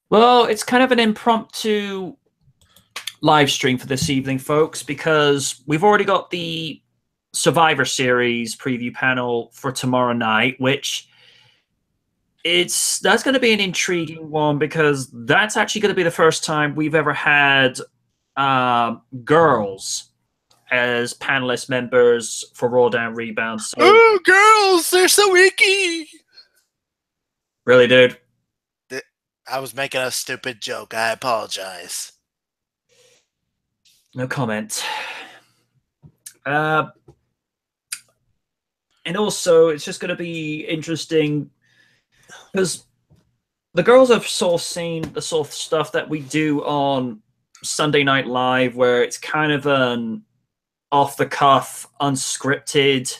Well, it's kind of an impromptu live stream for this evening, folks, because we've already got the Survivor Series preview panel for tomorrow night, which that's going to be an intriguing one because that's actually going to be the first time we've ever had girls as panelist members for Raw Down Rebound. So, Oh, girls, they're so icky. really, dude. I was making a stupid joke. I apologize. No comment. Uh, and also, it's just going to be interesting because the girls have sort of seen the sort of stuff that we do on Sunday Night Live, where it's kind of an off the cuff, unscripted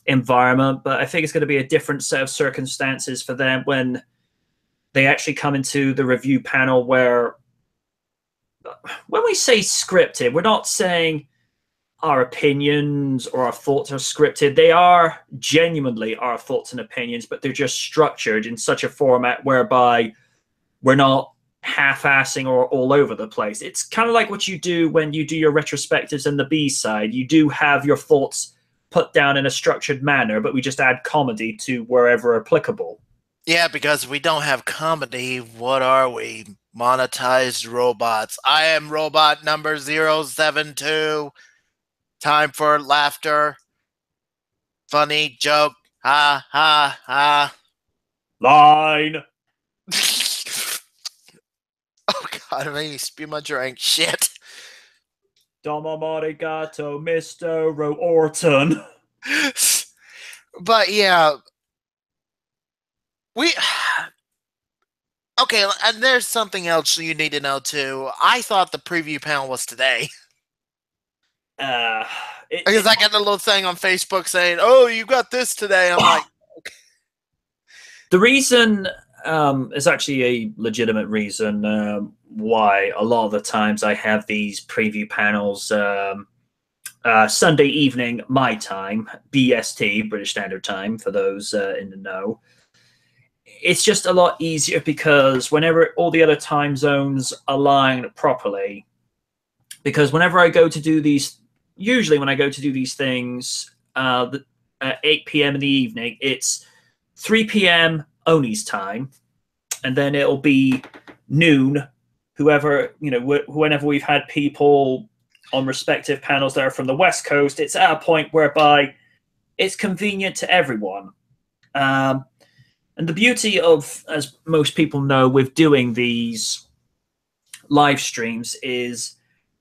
environment. But I think it's going to be a different set of circumstances for them when they actually come into the review panel where when we say scripted, we're not saying our opinions or our thoughts are scripted. They are genuinely our thoughts and opinions, but they're just structured in such a format whereby we're not half-assing or all over the place. It's kind of like what you do when you do your retrospectives and the B-side. You do have your thoughts put down in a structured manner, but we just add comedy to wherever applicable. Yeah, because we don't have comedy. What are we? Monetized robots. I am robot number 072. Time for laughter. Funny joke. Ha, ha, ha. Line. Oh, God, I made me spew my drink. Shit. Domo Morigato, Mr. Orton. But, yeah. Okay, and there's something else you need to know, too. I thought the preview panel was today. Because I got a little thing on Facebook saying, "Oh, you got this today." I'm like, okay. The reason is actually a legitimate reason why a lot of the times I have these preview panels Sunday evening, my time, BST, British Standard Time, for those in the know. It's just a lot easier because whenever all the other time zones align properly, because whenever I go to do these, usually when I go to do these things at 8 p.m. in the evening, it's 3 p.m. Oni's time, and then it'll be noon. Whenever we've had people on respective panels that are from the West Coast, it's at a point whereby it's convenient to everyone. And the beauty of, as most people know, with doing these live streams is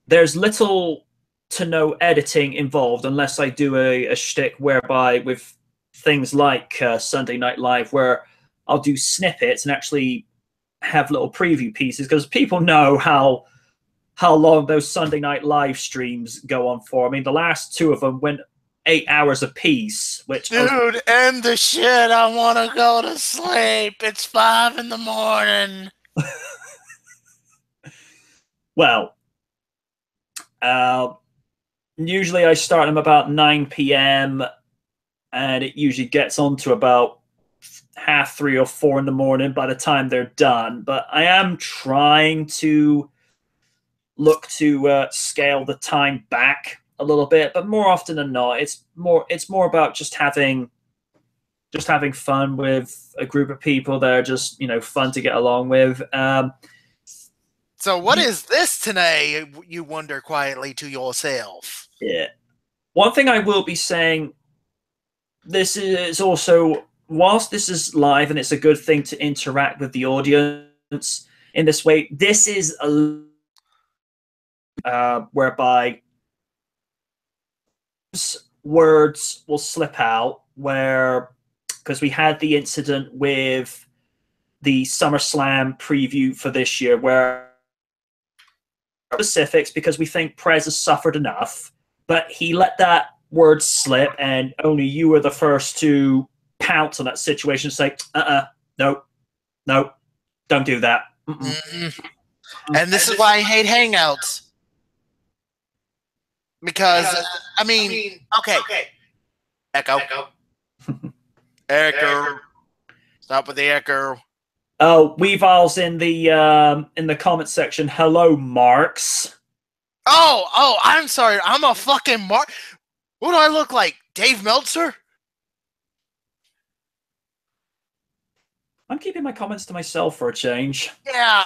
there's little to no editing involved unless I do a shtick whereby with things like Sunday Night Live where I'll do snippets and actually have little preview pieces because people know how long those Sunday Night Live streams go on for. I mean, the last two of them went 8 hours apiece. Dude, end the shit. I want to go to sleep. It's 5 in the morning. Well, usually I start them about 9 p.m. and it usually gets on to about 3:30 or 4 in the morning by the time they're done. But I am trying to look to scale the time back a little bit, but more often than not, it's more about just having fun with a group of people that are just fun to get along with. So what is this today? You wonder quietly to yourself. Yeah. One thing I will be saying, this is also, whilst this is live and it's a good thing to interact with the audience in this way, this is whereby words will slip out because we had the incident with the SummerSlam preview for this year where specifics because we think Prez has suffered enough, but he let that word slip and only you were the first to pounce on that situation and say, no, don't do that. And this is why I hate Hangouts. Because, I mean, okay. Echo. Echo. Stop with the echo. Oh, Weevil's in the comment section. Hello, Marks. Oh, I'm sorry. I'm a fucking Mark. What do I look like? Dave Meltzer? I'm keeping my comments to myself for a change. Yeah.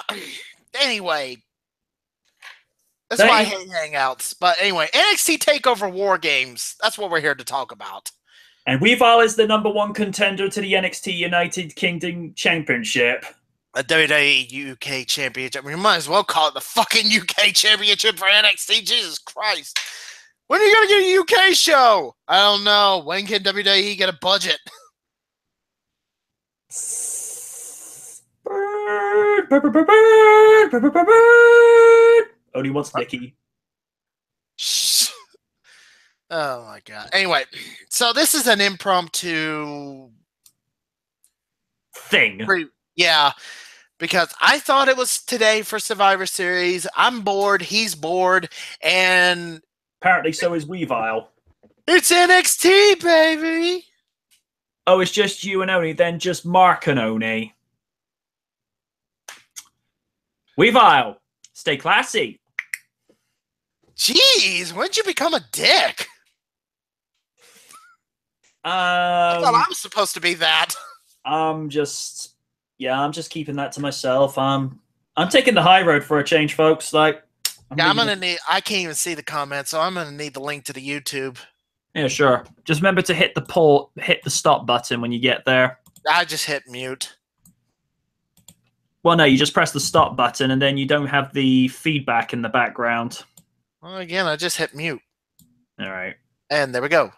Anyway. That's why I hate hangouts. But anyway, NXT TakeOver War Games. That's what we're here to talk about. And Weevil is the #1 contender to the NXT United Kingdom Championship. A WWE UK Championship. We might as well call it the fucking UK Championship for NXT. Jesus Christ. When are you going to get a UK show? I don't know. When can WWE get a budget? Only wants Nikki. Oh my god. Anyway, so this is an impromptu thing. Yeah, because I thought it was today for Survivor Series. I'm bored. He's bored. And apparently so is Weevil. It's NXT, baby. Oh, it's just you and Oni, then just Mark and Oni. Weevil, stay classy. Jeez, when'd you become a dick? I thought I was supposed to be that. I'm just keeping that to myself. I'm taking the high road for a change, folks. Like, I can't even see the comments, so I'm gonna need the link to the YouTube. Yeah, sure. Just remember to hit the stop button when you get there. I just hit mute. Well, no, you just press the stop button, and then you don't have the feedback in the background. Well, again, I just hit mute. All right. And there we go.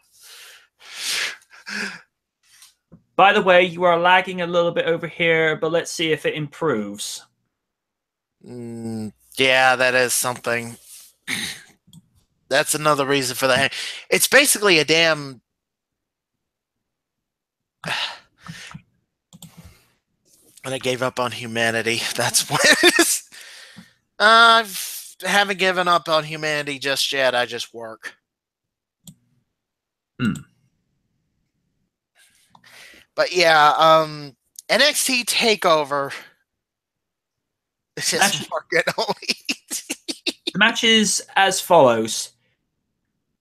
By the way, you are lagging a little bit over here, but let's see if it improves. Yeah, that is something. That's another reason for that. It's basically a damn... And I gave up on humanity. That's what it is. I haven't given up on humanity just yet. I just work. But yeah, NXT TakeOver. It's just market only. The match is as follows: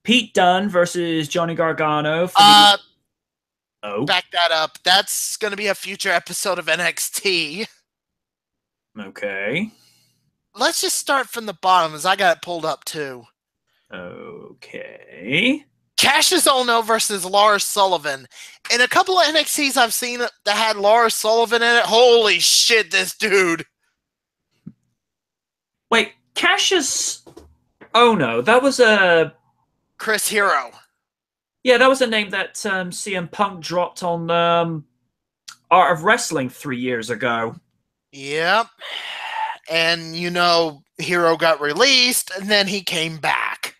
Pete Dunne versus Johnny Gargano. Back that up. That's going to be a future episode of NXT. Okay. Let's just start from the bottom, as I got it pulled up too. Okay. Cassius Ohno versus Lars Sullivan. In a couple of NXTs I've seen that had Lars Sullivan in it. Holy shit, this dude. Wait, Cassius Ohno, that was a... Chris Hero. Yeah, that was a name that CM Punk dropped on Art of Wrestling 3 years ago. Yep. And, you know, Hero got released, and then he came back.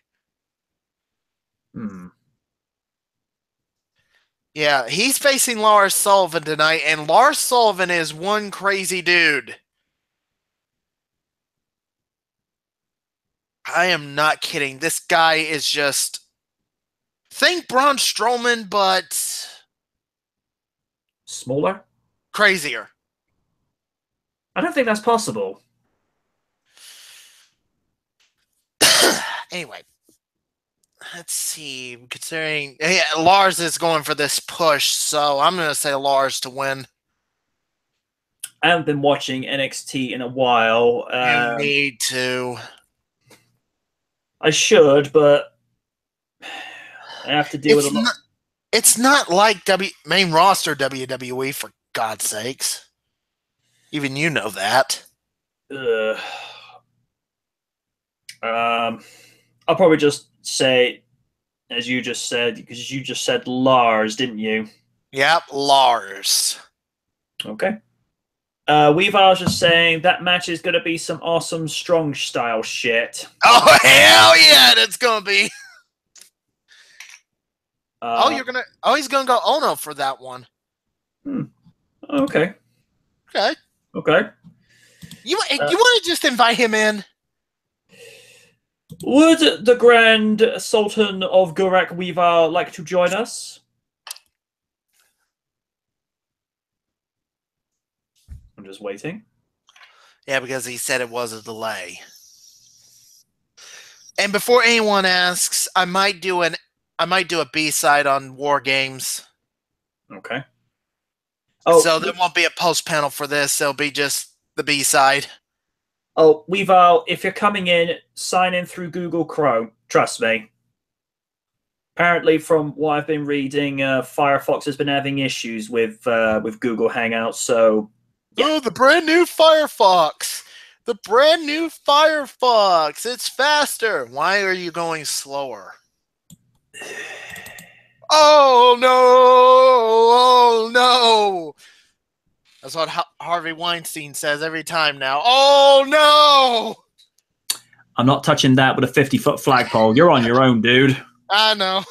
Yeah, he's facing Lars Sullivan tonight, and Lars Sullivan is one crazy dude. I am not kidding. This guy is just... Think Braun Strowman, but... Smaller? Crazier. I don't think that's possible. Anyway. Let's see. Considering... Yeah, Lars is going for this push, so I'm going to say Lars to win. I haven't been watching NXT in a while. You need to. I should, but I have to deal with a lot. It's not like main roster WWE, for God's sakes. Even you know that. I'll probably just say, as you just said, because you just said Lars, didn't you? Yep, Lars. Okay. Weaver's just saying that match is going to be some awesome strong style shit. Oh, hell yeah, that's going to be. He's going to go Ohno for that one. Okay. Okay. Okay. You want to just invite him in? Would the Grand Sultan of Gurak Weaver like to join us? I'm just waiting. Yeah, because he said it was a delay. And before anyone asks, I might do a B-side on War Games. Okay. Oh, so there won't be a post panel for this. It'll be just the B-side. Oh, Weavile, if you're coming in, sign in through Google Chrome. Trust me. Apparently, from what I've been reading, Firefox has been having issues with Google Hangouts. So, yeah. Oh, the brand new Firefox! The brand new Firefox! It's faster. Why are you going slower? Oh no! Oh no! That's what Harvey Weinstein says every time now. Oh no! I'm not touching that with a 50-foot flagpole. You're on your own, dude. I know.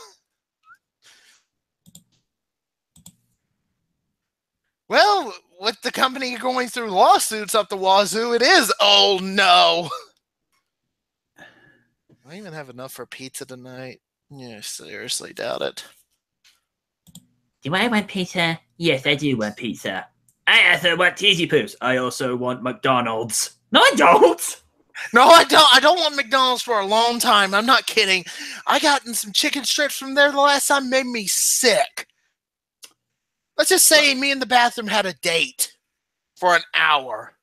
Well, with the company going through lawsuits up the wazoo, it is. Oh no! Do I even have enough for pizza tonight? Yeah, seriously doubt it. Do I want pizza? Yes, I do want pizza. I also want cheesy poops. I also want McDonald's. No, I don't! No, I don't. I don't want McDonald's for a long time. I'm not kidding. I gotten some chicken strips from there the last time. Made me sick. Let's just say me in the bathroom had a date for an hour.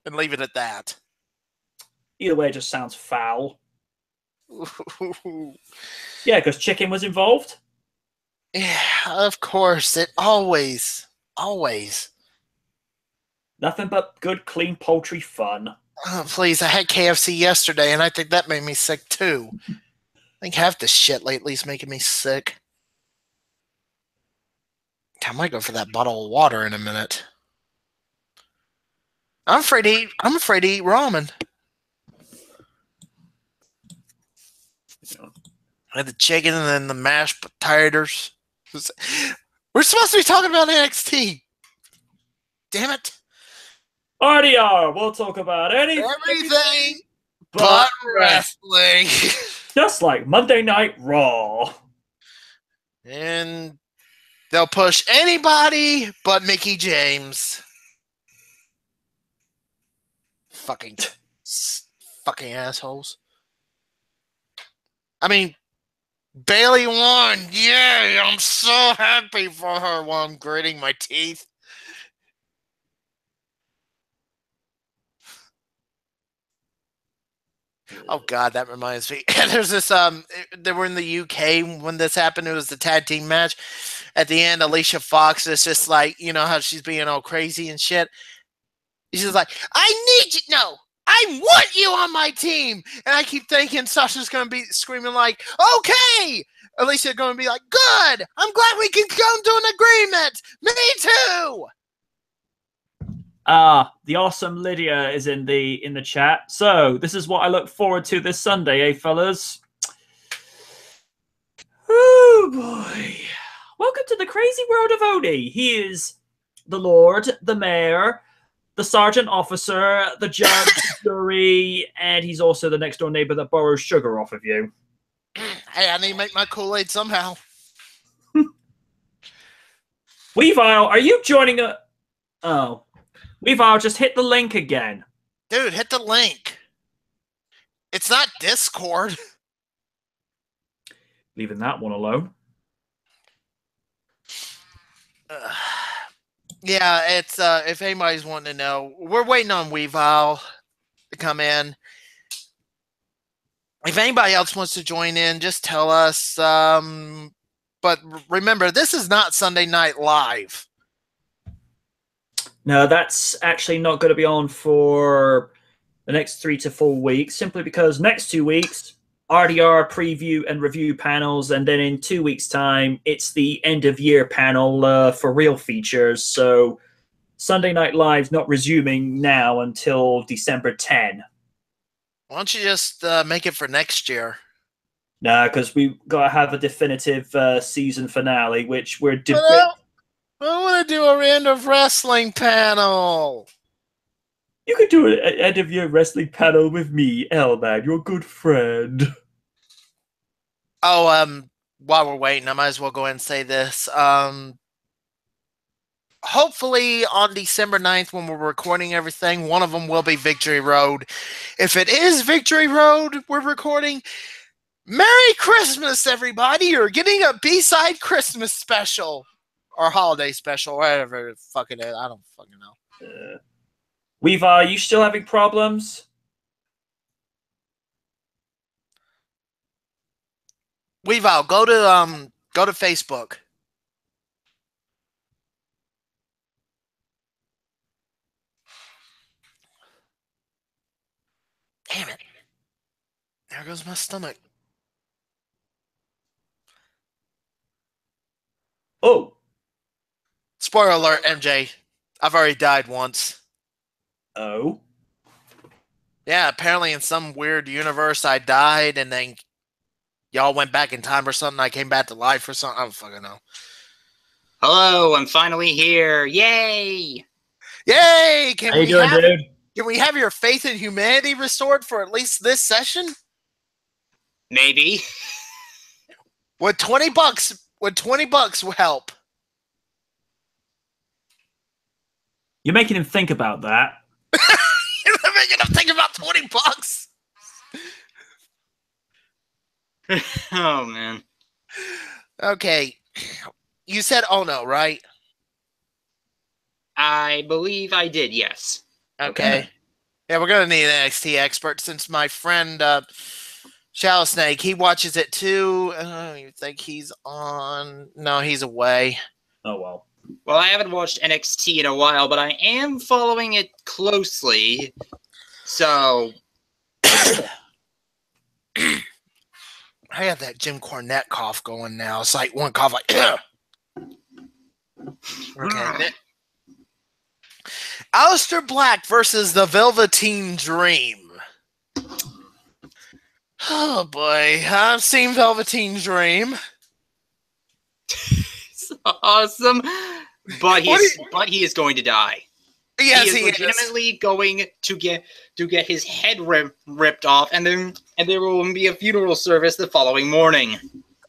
And leave it at that. Either way, it just sounds foul. Yeah, because chicken was involved? Yeah, of course. It always. Nothing but good, clean poultry fun. Oh, please, I had KFC yesterday, and I think that made me sick, too. I think half the shit lately is making me sick. I might go for that bottle of water in a minute. I'm afraid to eat ramen. I had the chicken and then the mashed potatoes. We're supposed to be talking about NXT. Damn it. RDR, we'll talk about everything but wrestling. Just like Monday Night Raw. And they'll push anybody but Mickie James. Fucking assholes. I mean, Bayley won. Yay, I'm so happy for her while I'm gritting my teeth. Oh God, that reminds me. There's this they were in the UK when this happened. It was the tag team match. At the end, Alicia Fox is just like, you know how she's being all crazy and shit. She's just like, I need you. No, I want you on my team. And I keep thinking Sasha's gonna be screaming like, okay. Alicia gonna be like, good. I'm glad we can come to an agreement. Me too. The awesome Lydia is in the chat. So this is what I look forward to this Sunday, eh, fellas? Oh boy. Welcome to the crazy world of Odie. He is the Lord, the Mayor, the Sergeant Officer, the Judge, the jury, and he's also the next door neighbor that borrows sugar off of you. Hey, I need to make my Kool-Aid somehow. Weavile, are you joining a... Oh. Weavile, just hit the link again. Dude, hit the link. It's not Discord. Leaving that one alone. Yeah, it's if anybody's wanting to know, we're waiting on Weavile to come in. If anybody else wants to join in, just tell us. But remember, this is not Sunday Night Live. No, that's actually not going to be on for the next 3 to 4 weeks, simply because next 2 weeks, RDR preview and review panels, and then in 2 weeks' time, it's the end-of-year panel for real features. So Sunday Night Live's not resuming now until December 10. Why don't you just make it for next year? No, because we've got to have a definitive season finale, which we're... I want to do a random wrestling panel. You could do an end-of-year wrestling panel with me, L-Man, your good friend. Oh, while we're waiting, I might as well go ahead and say this. hopefully on December 9th when we're recording everything, one of them will be Victory Road. If it is Victory Road we're recording, Merry Christmas, everybody! You're getting a B-side Christmas special. Or holiday special, whatever the fuck it is. I don't fucking know. Weaver, you still having problems? Weaver, go to Facebook. Damn it. There goes my stomach. Oh. Spoiler alert, MJ. I've already died once. Oh? Yeah, apparently in some weird universe I died and then y'all went back in time or something. I came back to life or something. I don't fucking know. Hello, I'm finally here. Yay! Yay! How you doing, dude? Can we have your faith in humanity restored for at least this session? Maybe. Would $20 help? You're making him think about that. You're making him think about $20. Oh, man. Okay. You said oh no, right? I believe I did, yes. Okay. Yeah, we're going to need an NXT expert since my friend Shallow Snake, he watches it too. You think he's on? No, he's away. Oh, well. Well, I haven't watched NXT in a while, but I am following it closely. So... I have that Jim Cornette cough going now. It's like one cough, like, okay. Aleister Black versus the Velveteen Dream. Oh boy, I've seen Velveteen Dream. It's awesome, but he is going to die. Yes, he is legitimately going to get his head ripped off, and there will be a funeral service the following morning.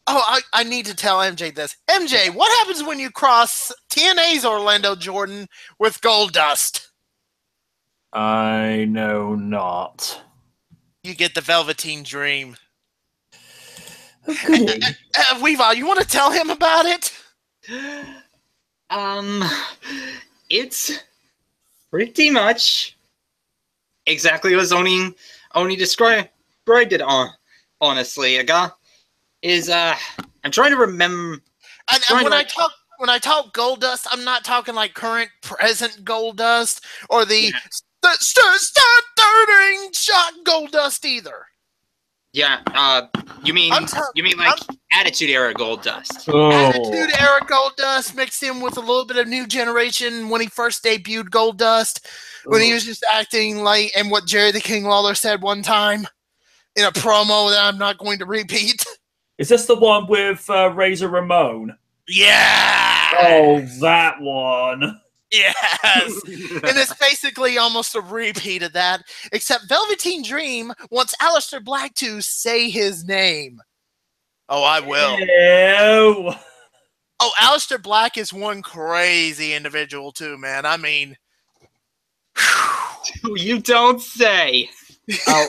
Oh, I need to tell MJ this. MJ, what happens when you cross TNA's Orlando Jordan with Goldust? I know not. You get the Velveteen Dream. Okay. Weaver, you want to tell him about it? It's pretty much exactly as Oni described it on. Honestly, a guy is I'm trying to remember. And when I talk Goldust, I'm not talking like current present Goldust or the starting shot Goldust either. Yeah, you mean like Attitude Era Goldust? Oh. Attitude Era Goldust mixed in with a little bit of New Generation when he first debuted Goldust, when he was just acting like, and what Jerry the King Lawler said one time in a promo that I'm not going to repeat. Is this the one with Razor Ramon? Yeah! Oh, that one. Yes! And it's basically almost a repeat of that, except Velveteen Dream wants Aleister Black to say his name. Oh, I will. Ew. Oh, Aleister Black is one crazy individual too, man. I mean... You don't say. Oh,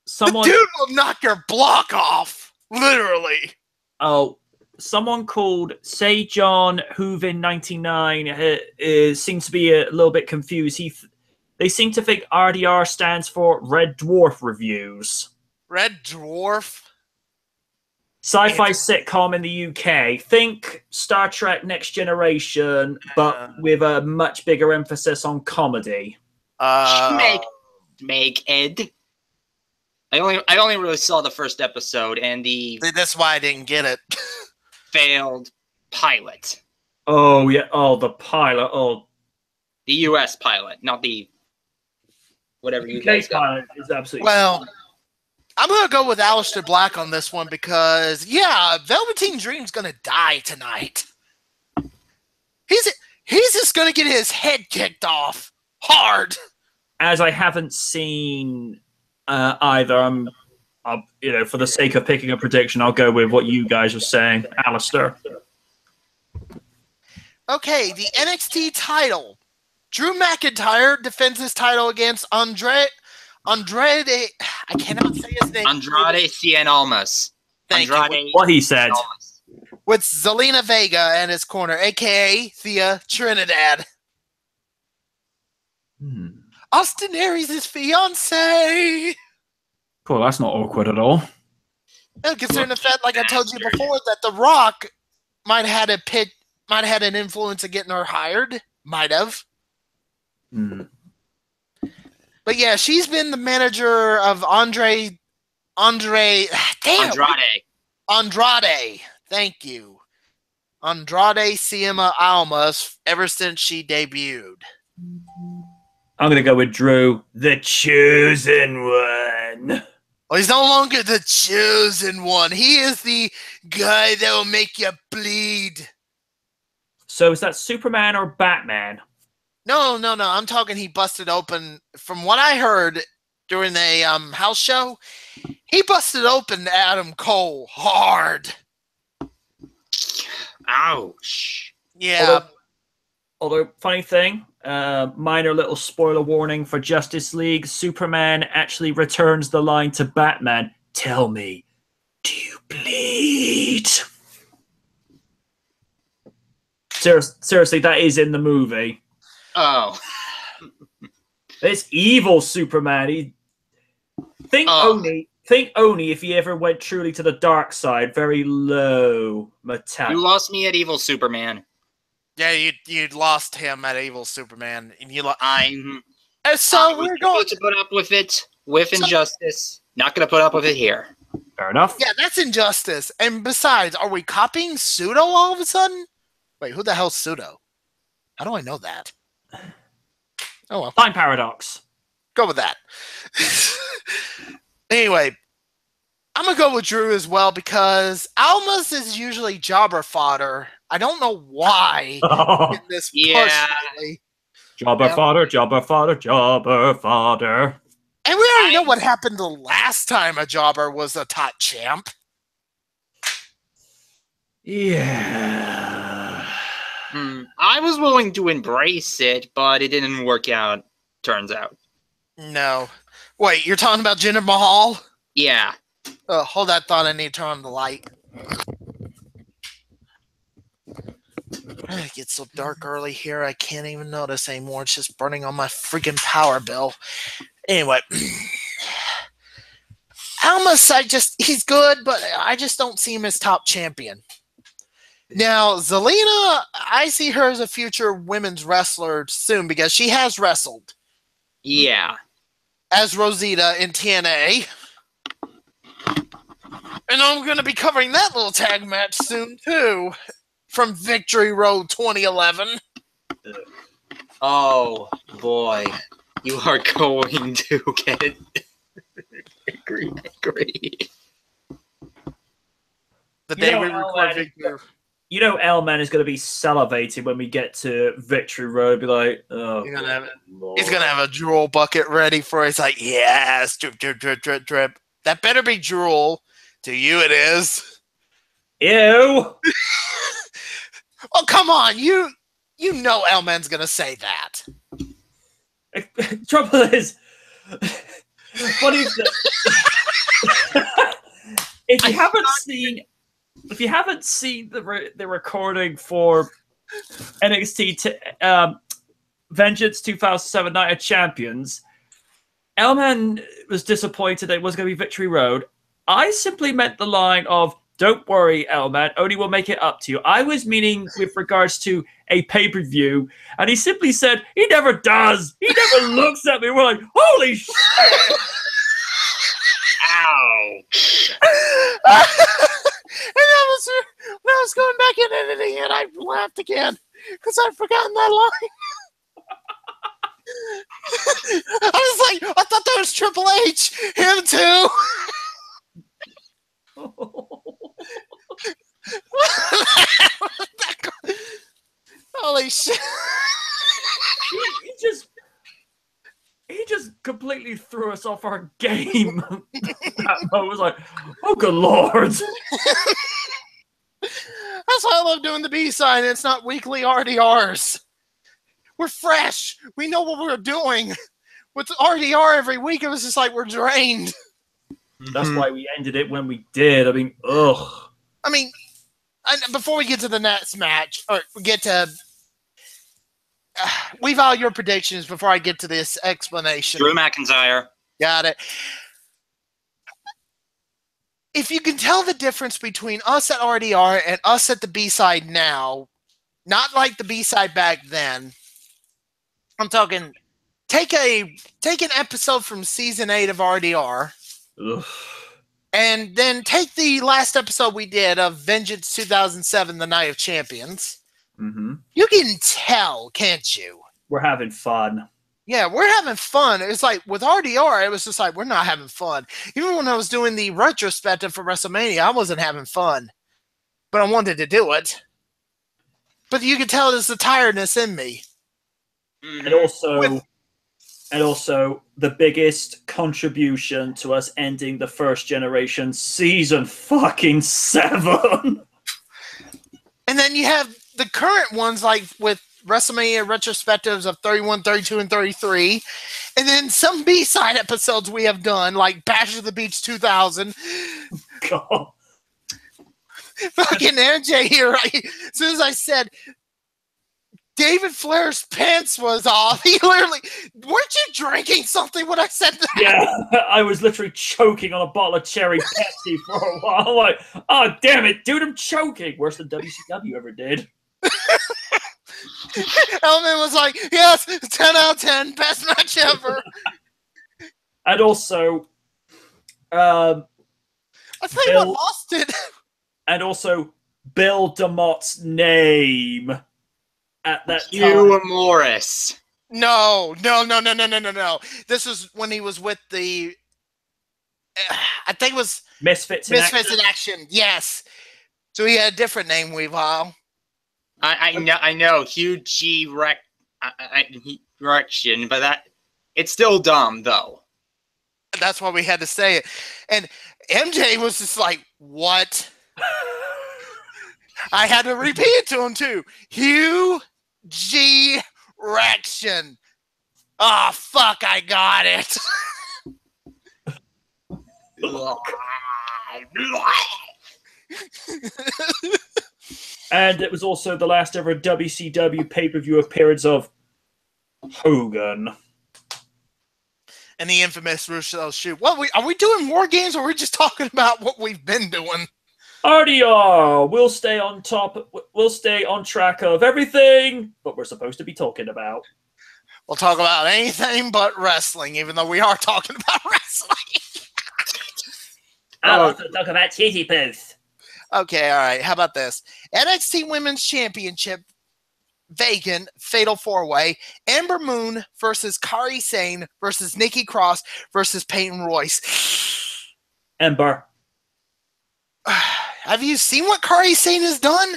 someone... The dude will knock your block off! Literally. Oh, someone called Say John Hoovin 99 seems to be a little bit confused. They seem to think RDR stands for Red Dwarf Reviews. Red Dwarf? Sci-fi sitcom in the UK. Think Star Trek Next Generation, but with a much bigger emphasis on comedy. Make Ed. I only really saw the first episode and That's why I didn't get it. failed pilot. Oh yeah. Oh, the pilot. Oh, The US pilot, not the whatever you UK guys got. pilot is absolutely. Well, I'm going to go with Aleister Black on this one because, yeah, Velveteen Dream's going to die tonight. He's just going to get his head kicked off hard. As I haven't seen either, for the sake of picking a prediction, I'll go with what you guys are saying, Alistair. Okay, the NXT title. Drew McIntyre defends his title against Andrade. I cannot say his name. Andrade Cien Almas. Thank you. What he said. With Zelina Vega in his corner, a.k.a. Thea Trinidad. Austin Aries' his fiance. Cool, that's not awkward at all. And considering the fact, like I told you before, that The Rock might have had an influence in getting her hired. Might have. But yeah, she's been the manager of Andrade. Thank you. Andrade Cien Almas ever since she debuted. I'm going to go with Drew, the chosen one. Well, he's no longer the chosen one. He is the guy that will make you bleed. So is that Superman or Batman? No. I'm talking he busted open. From what I heard during the house show, he busted open Adam Cole hard. Ouch. Yeah. Although funny thing, minor little spoiler warning for Justice League, Superman actually returns the line to Batman, "Tell me, do you bleed?" Seriously, that is in the movie. Oh. It's evil Superman. Think only if he ever went truly to the dark side, very low metallic. You lost me at evil Superman. Yeah, you lost him at evil Superman, and you lost. So we're going to put up with it with Injustice. Not going to put up with it here. Fair enough. Yeah, that's Injustice. And besides, are we copying Pseudo all of a sudden? Wait, who the hell's Pseudo? How do I know that? Oh well. Time paradox. Go with that. Anyway, I'm going to go with Drew as well because Almas is usually jobber fodder. I don't know why in this push lately. Jobber fodder, jobber fodder, jobber fodder. And we already know what happened the last time a jobber was a top champ. Yeah. I was willing to embrace it, but it didn't work out, turns out. No. Wait, you're talking about Jinder Mahal? Yeah. Hold that thought. I need to turn on the light. It gets so dark early here, I can't even notice anymore. It's just burning on my freaking power bill. Anyway. Almas, he's good, but I just don't see him as top champion. Now, Zelina, I see her as a future women's wrestler soon because she has wrestled. Yeah. As Rosita in TNA. And I'm going to be covering that little tag match soon, too. From Victory Road 2011. Oh, boy. You are going to get angry. The day we record Victory. You know L-Man is going to be salivating when we get to Victory Road. Be like, oh, he's going to have a drool bucket ready for it. He's like, yes, drip, drip, drip, drip, drip. That better be drool. To you it is. Ew. Oh, come on. You know L-Man's going to say that. Trouble is, what is the... If you haven't seen the recording for NXT Vengeance 2007 Night of Champions, L-Man was disappointed that it was going to be Victory Road. I simply meant the line of, "Don't worry, L-Man, Only will make it up to you." I was meaning with regards to a pay-per-view, and he simply said, "He never does. He never looks at me." We're like, holy shit! Ouch. And when I was going back in editing it, I laughed again because I'd forgotten that line. I was like, I thought that was Triple H. Him too. Holy shit. He just completely threw us off our game. I was like, oh, good lord. That's why I love doing the B-side. It's not weekly RDRs. We're fresh. We know what we're doing. With RDR every week, it was just like we're drained. That's why we ended it when we did. I mean, ugh. I mean, before we get to the next match, or get to... leave out your predictions before I get to this explanation. Drew McIntyre. Got it. If you can tell the difference between us at RDR and us at the B-side now, not like the B-side back then, I'm talking, take an episode from season 8 of RDR, Ugh. and then take the last episode we did of Vengeance 2007, The Night of Champions. Mm-hmm. You can tell, can't you? We're having fun. Yeah, we're having fun. It's like with RDR, it was just like, we're not having fun. Even when I was doing the retrospective for WrestleMania, I wasn't having fun. But I wanted to do it. But you can tell there's the tiredness in me. And also the biggest contribution to us ending the first generation, season fucking 7. And then you have the current ones, like with WrestleMania retrospectives of 31, 32, and 33. And then some B-side episodes we have done, like Bash of the Beach 2000. God. Fucking MJ here, right? As soon as I said David Flair's pants was off, he literally... Weren't you drinking something when I said that? Yeah, I was literally choking on a bottle of cherry Pepsi for a while. I'm like, oh, damn it, dude, I'm choking. Worse than WCW ever did. Elman was like, yes, 10 out of 10, best match ever. And also, I tell you what lost it. And also, Bill DeMott's name at that time. Hugh Morris. No. This was when he was with the, I think it was Misfits in Action. Yes. So he had a different name, Weavile. I know, Hugh G. Rection, but it's still dumb though. That's why we had to say it. And MJ was just like, what? I had to repeat it to him too. Hugh G. Rection. Oh, fuck, I got it. And it was also the last ever WCW pay-per-view appearance of Hogan. And the infamous Russo shoot. What are we doing War Games, or are we just talking about what we've been doing? RDR. We'll stay on top. We'll stay on track of everything, but we're supposed to be talking about. We'll talk about anything but wrestling, even though we are talking about wrestling. I'll also talk about titty posts. Okay, all right. How about this? NXT Women's Championship vacant fatal 4-way. Ember Moon versus Kairi Sane versus Nikki Cross versus Peyton Royce. Ember. Have you seen what Kairi Sane has done?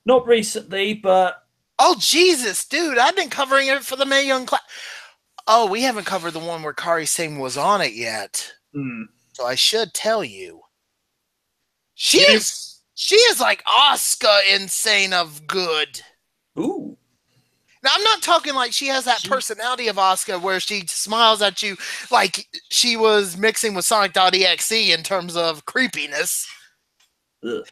Not recently, but... Oh, Jesus, dude. I've been covering it for the Mae Young Class. Oh, we haven't covered the one where Kairi Sane was on it yet. So I should tell you. She is like Asuka insane of good. Ooh. Now, I'm not talking like she has that personality of Asuka where she smiles at you like she was mixing with Sonic.exe in terms of creepiness. Ugh.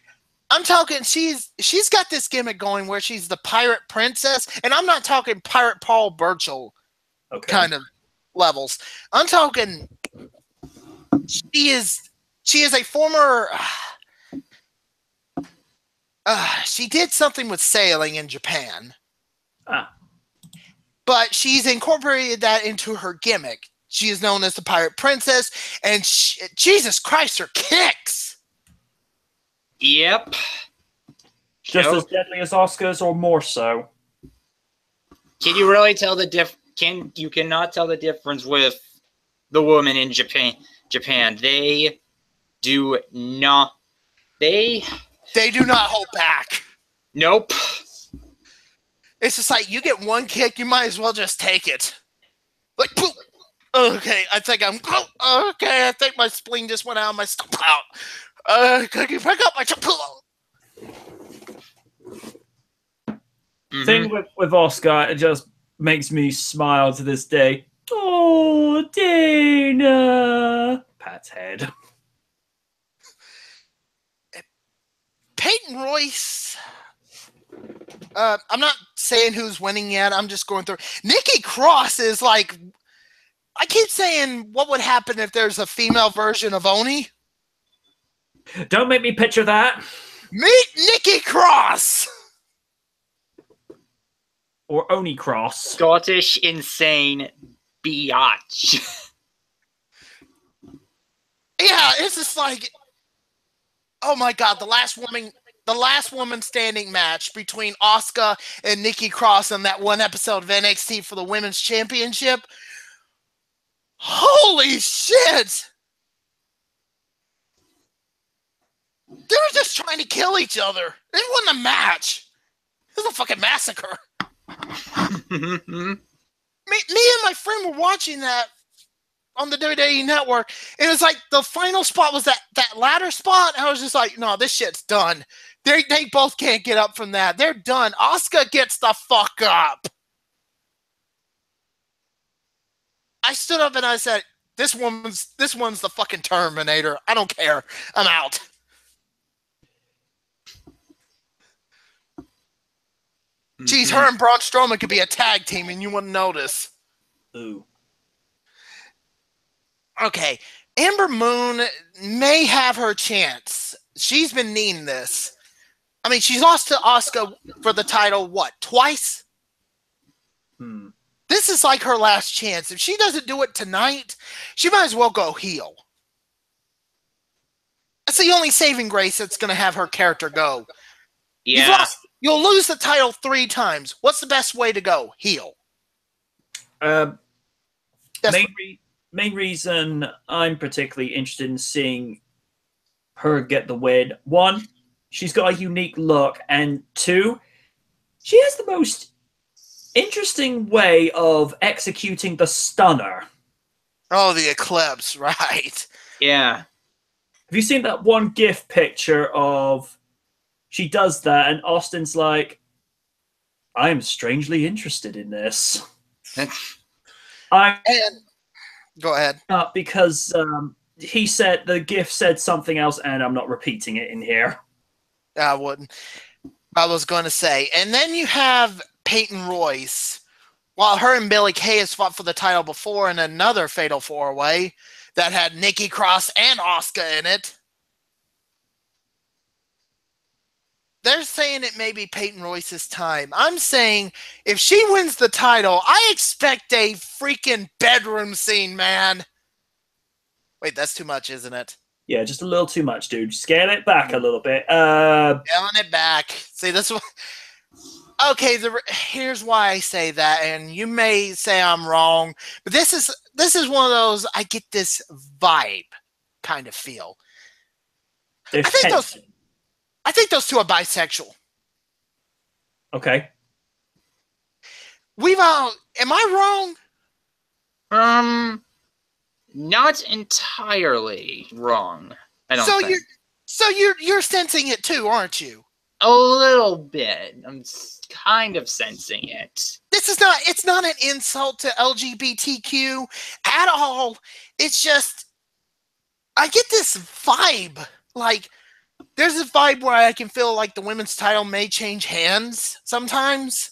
I'm talking she's got this gimmick going where she's the pirate princess, and I'm not talking pirate Paul Burchill kind of levels. I'm talking she is a former she did something with sailing in Japan. But she's incorporated that into her gimmick. She is known as the Pirate Princess, and Jesus Christ, her kicks! Yep. Just as deadly as Asuka's, or more so? Can you really tell the You cannot tell the difference with the women in Japan. They do not... They do not hold back. Nope. It's just like, you get one kick, you might as well just take it. Like, poof. Okay, I think I think my spleen just went out of my stomach. Can you pick up my... Thing with Oscar, it just makes me smile to this day. Oh, Dana! Pat's head. Peyton Royce. I'm not saying who's winning yet. I'm just going through. Nikki Cross is like. I keep saying, what would happen if there's a female version of Oni? Don't make me picture that. Meet Nikki Cross! Or Oni Cross. Scottish insane biatch. Yeah, it's just like, oh my god, the last woman standing match between Asuka and Nikki Cross on that one episode of NXT for the Women's Championship. Holy shit! They were just trying to kill each other. It wasn't a match. It was a fucking massacre. me and my friend were watching that on the WWE Network. It was like the final spot was that ladder spot. I was just like, no, this shit's done. They both can't get up from that. They're done. Asuka gets the fuck up. I stood up and I said, this one's the fucking Terminator. I don't care. I'm out. Geez, her and Braun Strowman could be a tag team and you wouldn't notice. Ooh. Okay. Ember Moon may have her chance. She's been needing this. I mean, she's lost to Asuka for the title, what, twice? This is like her last chance. If she doesn't do it tonight, she might as well go heel. That's the only saving grace that's going to have her character go. Yeah. You'll lose the title 3 times. What's the best way to go? Heel. Main reason I'm particularly interested in seeing her get the win. 1, she's got a unique look, and 2, she has the most interesting way of executing the stunner. Oh, the Eclipse, right. Yeah. Have you seen that one GIF picture of she does that and Austin's like, I am strangely interested in this. Go ahead. Because he said, the GIF said something else and I'm not repeating it in here. I wouldn't. I was going to say. And then you have Peyton Royce. While her and Billie Kay has fought for the title before in another Fatal 4-Way that had Nikki Cross and Asuka in it. They're saying it may be Peyton Royce's time. I'm saying if she wins the title, I expect a freaking bedroom scene, man. Wait, that's too much, isn't it? Yeah, just a little too much, dude. Scale it back a little bit. Scaling it back. See, this one. Okay, here's why I say that, and you may say I'm wrong, but this is one of those I get this vibe kind of feel. I think those two are bisexual. Okay. Am I wrong? Not entirely wrong. I don't think. So you're sensing it too, aren't you? A little bit. I'm kind of sensing it. It's not an insult to LGBTQ at all. It's just I get this vibe. Like there's a vibe where I can feel like the women's title may change hands sometimes.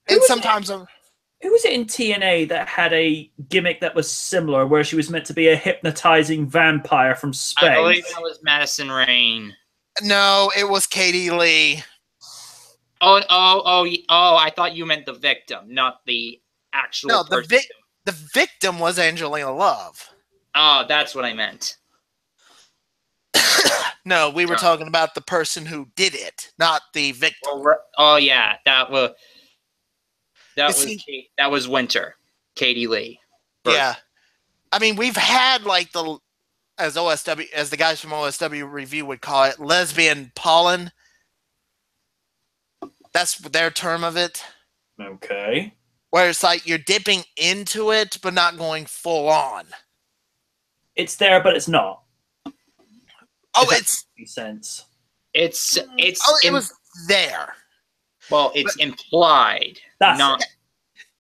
And sometimes who was it in TNA that had a gimmick that was similar, where she was meant to be a hypnotizing vampire from space? I believe that was Madison Rayne. No, it was Katie Lee. Oh! I thought you meant the victim, not the actual person. The victim was Angelina Love. Oh, that's what I meant. No, we were talking about the person who did it, not the victim. Oh yeah, that was Winter, Katie Lee. Yeah, I mean we've had like as the guys from OSW Review would call it, lesbian pollen. That's their term of it. Okay. Where it's like you're dipping into it, but not going full on. It's there, but it's not. Oh, makes sense. It's it was there. Well, it's implied, That's not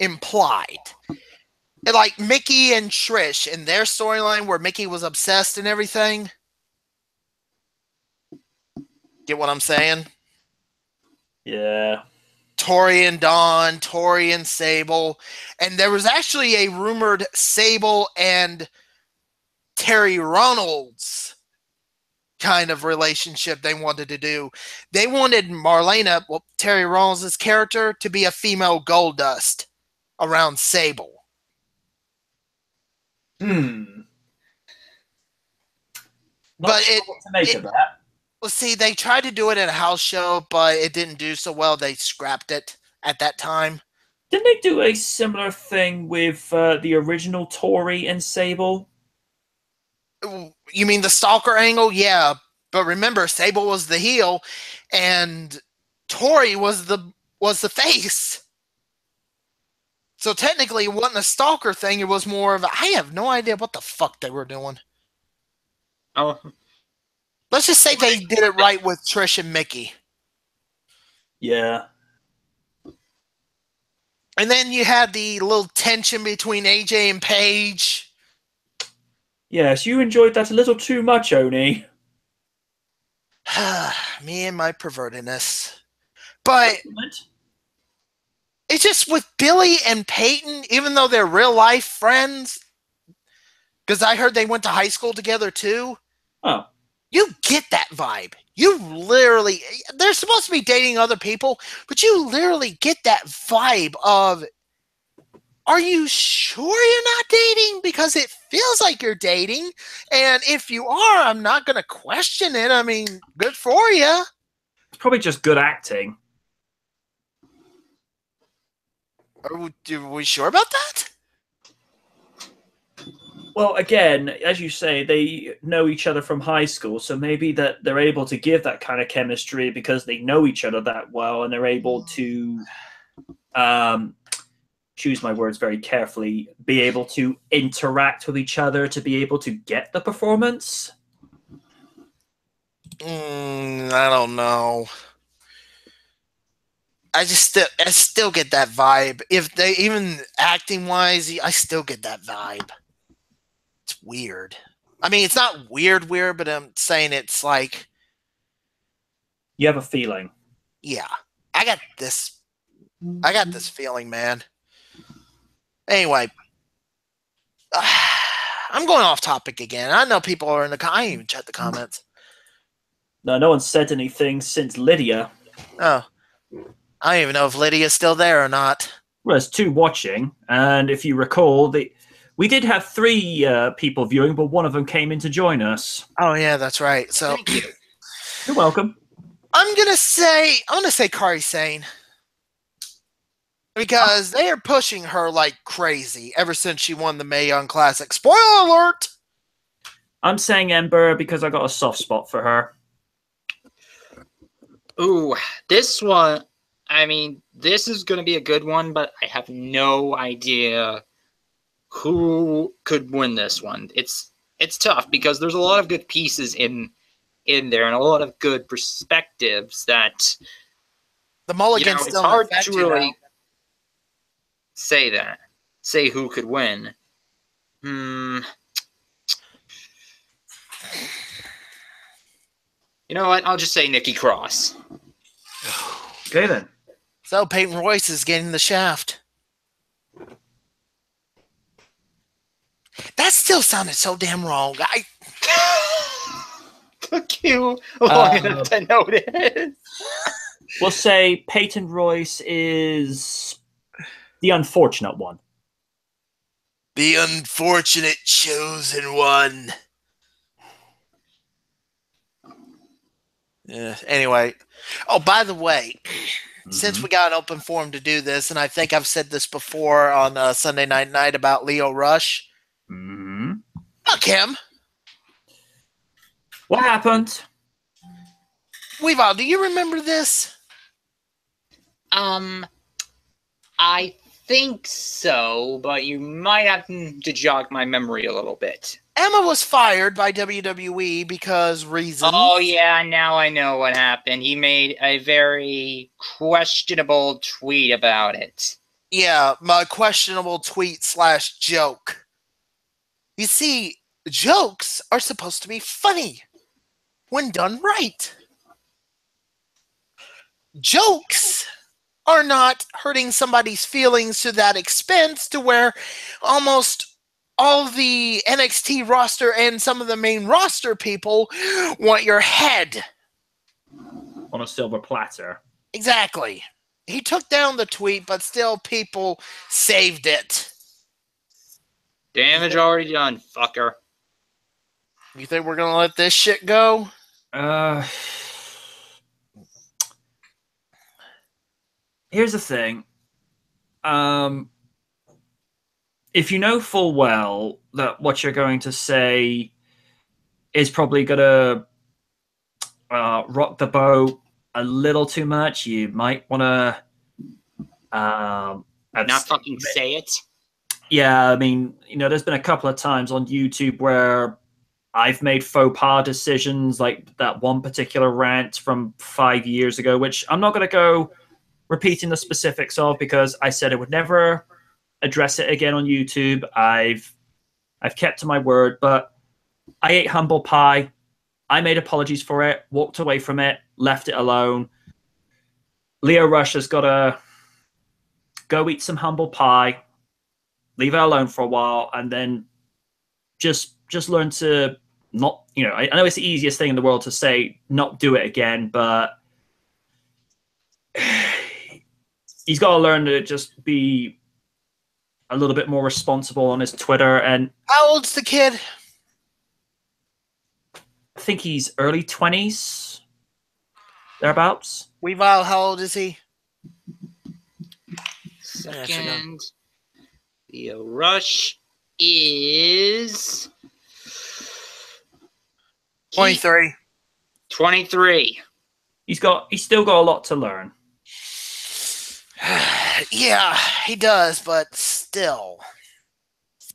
implied. And like Mickey and Trish in their storyline where Mickey was obsessed and everything. Get what I'm saying? yeah. Tori and Dawn, Tori and Sable. And there was actually a rumored Sable and Terry Reynolds kind of relationship they wanted to do. They wanted Marlena, well, Terry Reynolds' character, to be a female Goldust around Sable. Not But sure what to make of that. Well, see, they tried to do it at a house show, but it didn't do so well. They scrapped it at that time. Didn't they do a similar thing with the original Tori and Sable? You mean the stalker angle? Yeah, but remember, Sable was the heel, and Tori was the face. So technically, it wasn't a stalker thing. It was more of a, I have no idea what the fuck they were doing. Oh, Let's just say they did it right with Trish and Mickey. Yeah. And then you had the little tension between AJ and Paige. Yes, you enjoyed that a little too much, Oni. Me and my pervertedness. But it's just with Billy and Peyton, even though they're real life friends, because I heard they went to high school together too. Oh. You get that vibe. You literally, they're supposed to be dating other people, but you literally get that vibe of, are you sure you're not dating? Because it feels like you're dating. And if you are, I'm not going to question it. I mean, good for you. It's probably just good acting. Are we sure about that? Well, again, as you say, they know each other from high school, so maybe that they're able to give that kind of chemistry because they know each other that well, and they're able to choose my words very carefully, be able to interact with each other to be able to get the performance. I don't know. I still get that vibe. If they, even acting wise, I still get that vibe. It's weird. I mean, it's not weird, but I'm saying it's like, you have a feeling. Yeah, I got this feeling, man. Anyway, I'm going off topic again. I know people are in the. I didn't even check the comments. No one's said anything since Lydia. Oh, I don't even know if Lydia's still there or not. Well, there's 2 watching, and if you recall, we did have 3 people viewing, but one of them came in to join us. Oh yeah, that's right. So thank you. You're welcome. I'm gonna say Kairi Sane. Because they are pushing her like crazy ever since she won the Mae Young Classic. Spoiler alert! I'm saying Ember because I got a soft spot for her. Ooh, this one, I mean, this is going to be a good one, but I have no idea who could win this one. It's tough because there's a lot of good pieces in there and a lot of good perspectives that the mulligan's it's still hard to really say who could win. You know what? I'll just say Nikki Cross. Okay then. So Peyton Royce is getting the shaft. That still sounded so damn wrong. Took you long enough to notice. We'll say Peyton Royce is the unfortunate one. The unfortunate chosen one. Yeah, anyway. Oh, by the way, since we got an open forum to do this, and I think I've said this before on Sunday Night about Leo Rush. Fuck him. What happened? Weavile, do you remember this? I think so, but you might have to jog my memory a little bit. Emma was fired by WWE because reasons. Oh, yeah, now I know what happened. He made a very questionable tweet about it. Yeah, my questionable tweet / joke. You see, jokes are supposed to be funny when done right. Jokes are not hurting somebody's feelings to that expense to where almost all the NXT roster and some of the main roster people want your head. On a silver platter. Exactly. He took down the tweet, but still people saved it. Damage already done, fucker. You think we're going to let this shit go? Here's the thing. If you know full well that what you're going to say is probably going to rock the boat a little too much, you might want to not fucking say it. Yeah, I mean, there's been a couple of times on YouTube where I've made faux pas decisions, like that one particular rant from 5 years ago, which I'm not going to go repeating the specifics of because I said I would never address it again on YouTube. I've kept to my word, but I ate humble pie. I made apologies for it, walked away from it, left it alone. Lio Rush has got to go eat some humble pie, leave it alone for a while, and then just learn to not, I know it's the easiest thing in the world to say, not do it again, but he's got to learn to just be a little bit more responsible on his Twitter. And how old's the kid? I think he's early 20s, thereabouts. Weavile, how old is he? Second. Lio Rush is 23. 23. He's still got a lot to learn. Yeah, he does, but still.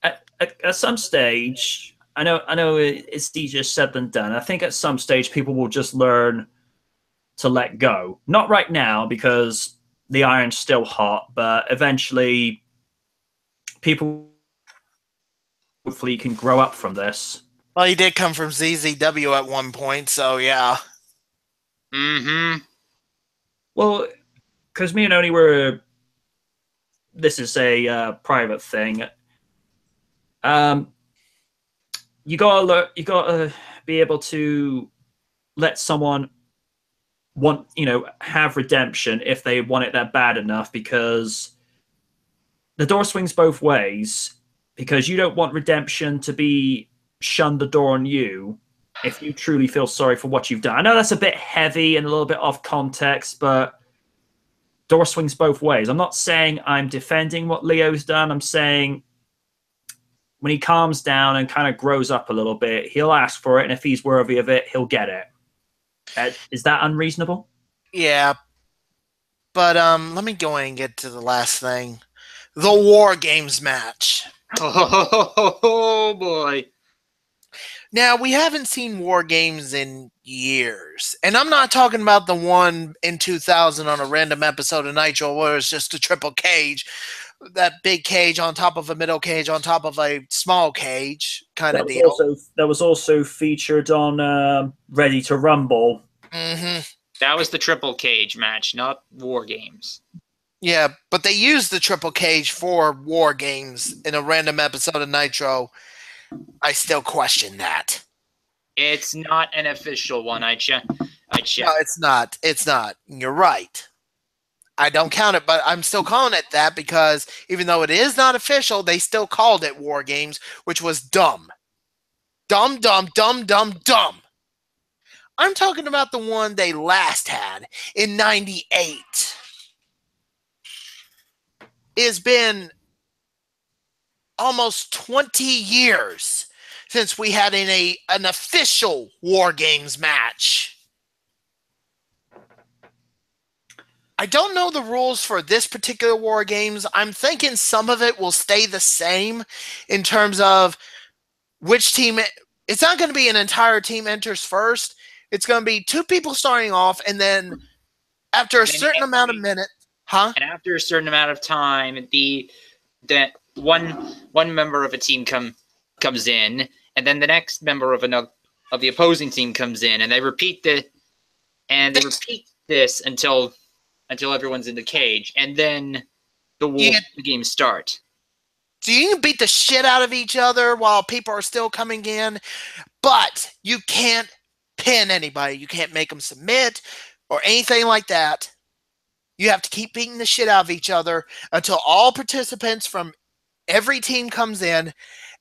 At some stage, I know it's easier said than done. I think at some stage people will just learn to let go. Not right now because the iron's still hot, but eventually people hopefully can grow up from this. Well, he did come from ZZW at one point, so yeah. Mm-hmm. Well, because me and Oni were... This is a private thing. You gotta be able to let someone have redemption if they want it that bad enough, because the door swings both ways. Because you don't want redemption to be shunned the door on you if you truly feel sorry for what you've done. I know that's a bit heavy and a little bit off context, but door swings both ways. I'm not saying I'm defending what Leo's done. I'm saying when he calms down and kind of grows up a little bit, he'll ask for it, and if he's worthy of it, he'll get it. Is that unreasonable? Yeah. But let me go in and get to the last thing. The War Games match. Oh, boy. Now, we haven't seen War Games in years. And I'm not talking about the one in 2000 on a random episode of Nitro where it's just a triple cage. That big cage on top of a middle cage on top of a small cage kind of deal. That was also featured on Ready to Rumble. Mm-hmm. That was the triple cage match, not War Games. Yeah, but they used the triple cage for War Games in a random episode of Nitro. I still question that. It's not an official one. I checked. No, it's not. It's not. You're right. I don't count it, but I'm still calling it that because even though it is not official, they still called it War Games, which was dumb. Dumb, dumb, dumb, dumb, dumb. I'm talking about the one they last had in '98. It's been almost 20 years since we had an official War Games match. I don't know the rules for this particular War Games. I'm thinking some of it will stay the same in terms of which team. It's not going to be an entire team enters first. It's going to be 2 people starting off, and then after a certain amount of minutes, And after a certain amount of time, that one member of a team comes in, and then the next member of the opposing team comes in, and they repeat this until everyone's in the cage, and then the games start. So you can beat the shit out of each other while people are still coming in, but you can't pin anybody. You can't make them submit or anything like that. You have to keep beating the shit out of each other until all participants from every team comes in,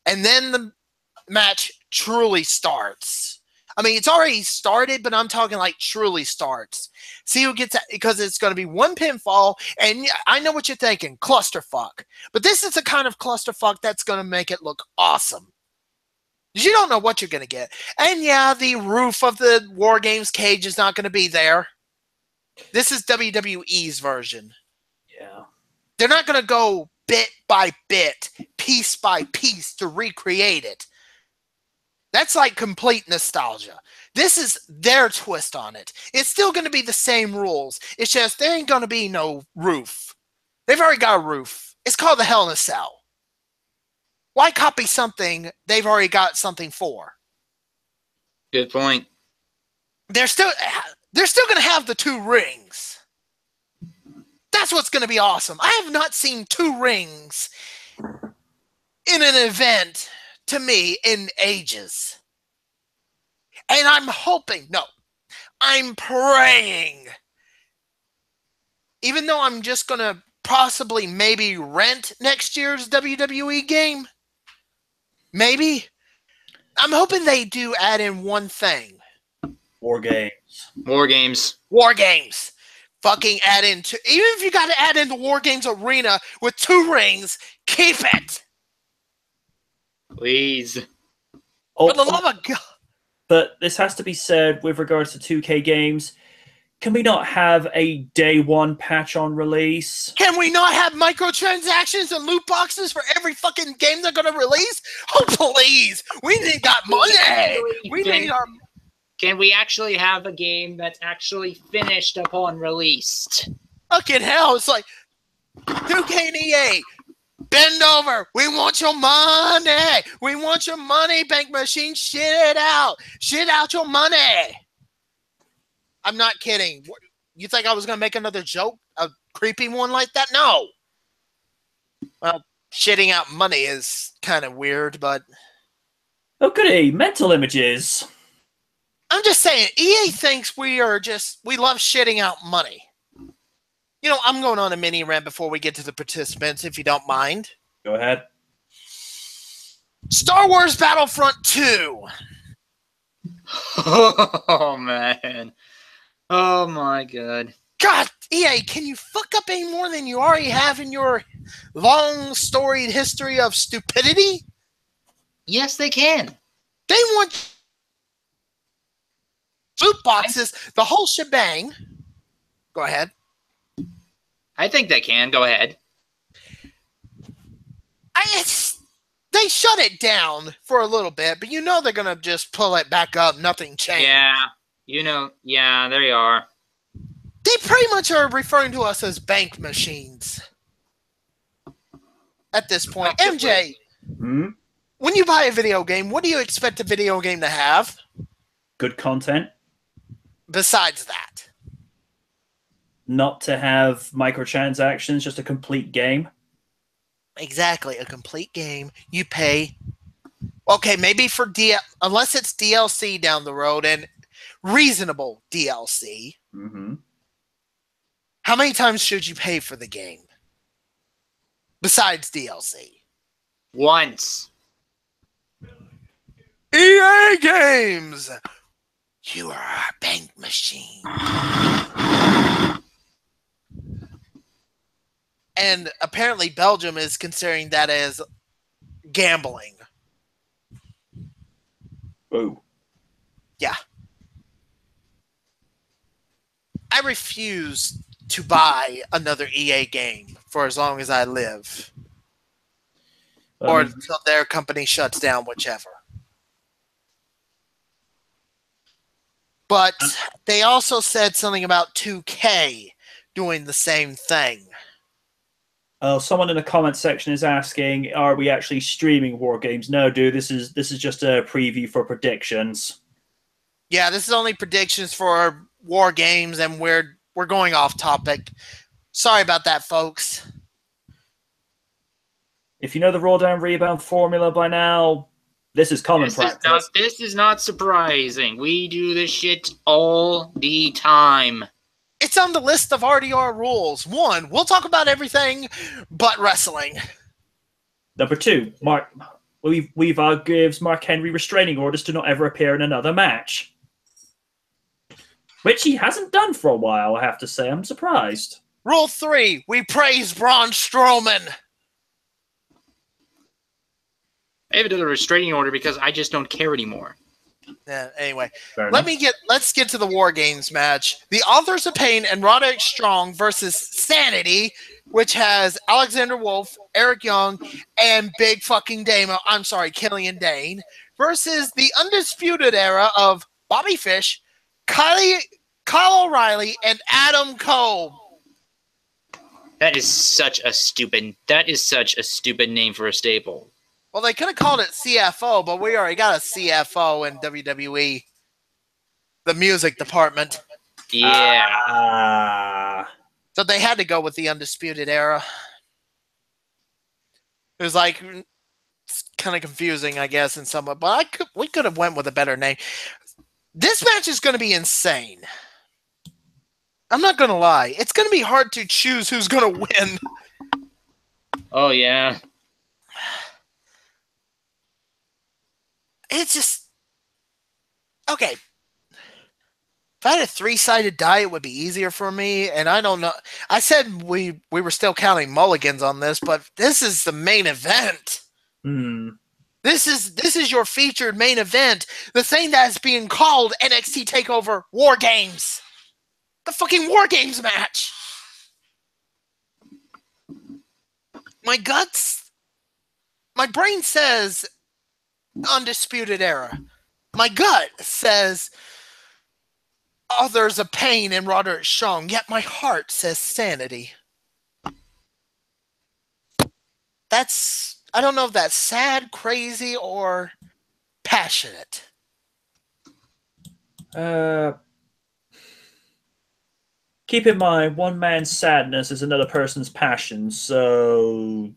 and then the match truly starts. I mean, it's already started, but I'm talking like truly starts. See who gets that, because it's going to be 1 pinfall, and I know what you're thinking, clusterfuck. But this is the kind of clusterfuck that's going to make it look awesome. You don't know what you're going to get. And yeah, the roof of the WarGames cage is not going to be there. This is WWE's version. Yeah. They're not going to go bit by bit, piece by piece to recreate it. That's like complete nostalgia. This is their twist on it. It's still going to be the same rules. It's just there ain't going to be no roof. They've already got a roof. It's called the Hell in a Cell. Why copy something they've already got something for? Good point. They're still going to have the 2 rings. That's what's going to be awesome. I have not seen 2 rings in an event, to me, in ages. And I'm hoping, no, I'm praying, even though I'm just going to possibly maybe rent next year's WWE game, maybe, I'm hoping they do add in one thing. WarGames. Fucking add in even if you got to add in the WarGames arena with 2 rings, keep it. Please. For the love of God. But this has to be said with regards to 2K games. Can we not have a day 1 patch on release? Can we not have microtransactions and loot boxes for every fucking game they're going to release? Oh, please. We need that money. We need our... Can we actually have a game that's actually finished upon released? Fucking hell. It's like 2K and EA. Bend over. We want your money. We want your money, bank machine. Shit it out. Shit out your money. I'm not kidding. You think I was going to make another joke? A creepy one like that? No. Well, shitting out money is kind of weird, but... Oh, goody. Mental images. I'm just saying, EA thinks we love shitting out money. You know, I'm going on a mini rant before we get to the participants, if you don't mind. Go ahead. Star Wars Battlefront 2. Oh, man. Oh, my God. God, EA, can you fuck up any more than you already have in your long storied history of stupidity? Yes, they can. They want loot boxes, the whole shebang. Go ahead. I think they can. Go ahead. They shut it down for a little bit, but you know they're going to just pull it back up. Nothing changed. Yeah. You know, yeah, there you are. They pretty much are referring to us as bank machines at this point. MJ, when you buy a video game, what do you expect a video game to have? Good content. Besides that. Not to have microtransactions, just a complete game. Exactly, a complete game. You pay. Okay, maybe for unless it's DLC down the road and reasonable DLC. Mm-hmm. How many times should you pay for the game? Besides DLC. Once. EA Games! You are our bank machine. And apparently Belgium is considering that as gambling. Oh. Yeah. I refuse to buy another EA game for as long as I live. Or until their company shuts down, whichever. But they also said something about 2K doing the same thing. Someone in the comment section is asking, "Are we actually streaming War Games?" No, dude. This is just a preview for predictions. Yeah, this is only predictions for War Games, and we're going off topic. Sorry about that, folks. If you know the roll down rebound formula by now, this is common practice. This is not surprising. We do this shit all the time. It's on the list of RDR rules. 1, we'll talk about everything but wrestling. Number 2, Weaver gives Mark Henry restraining orders to not ever appear in another match. Which he hasn't done for a while, I have to say. I'm surprised. Rule 3, we praise Braun Strowman. I haven't done a restraining order because I just don't care anymore. Yeah, anyway, Let's let's get to the War Games match. The Authors of Pain and Roderick Strong versus Sanity, which has Alexander Wolf, Eric Young, and Big fucking Damo. I'm sorry, Killian Dane, versus the Undisputed Era of Bobby Fish, Kyle O'Reilly, and Adam Cole. That is such a stupid name for a stable. Well, they could have called it CFO, but we already got a CFO in WWE, the music department. Yeah. So they had to go with the Undisputed Era. It was like, it's kind of confusing, I guess, in some way, but we could have went with a better name. This match is going to be insane. I'm not going to lie. It's going to be hard to choose who's going to win. Oh, yeah. It's just... Okay. If I had a 3-sided die, it would be easier for me, and I don't know. I said we were still counting mulligans on this, but this is the main event. This is your featured main event. The thing that's being called NXT TakeOver War Games. The fucking War Games match. My brain says Undisputed Era. My gut says Authors of Pain and Roderick Strong, yet my heart says Sanity. I don't know if that's sad, crazy, or passionate. Keep in mind, one man's sadness is another person's passion, so...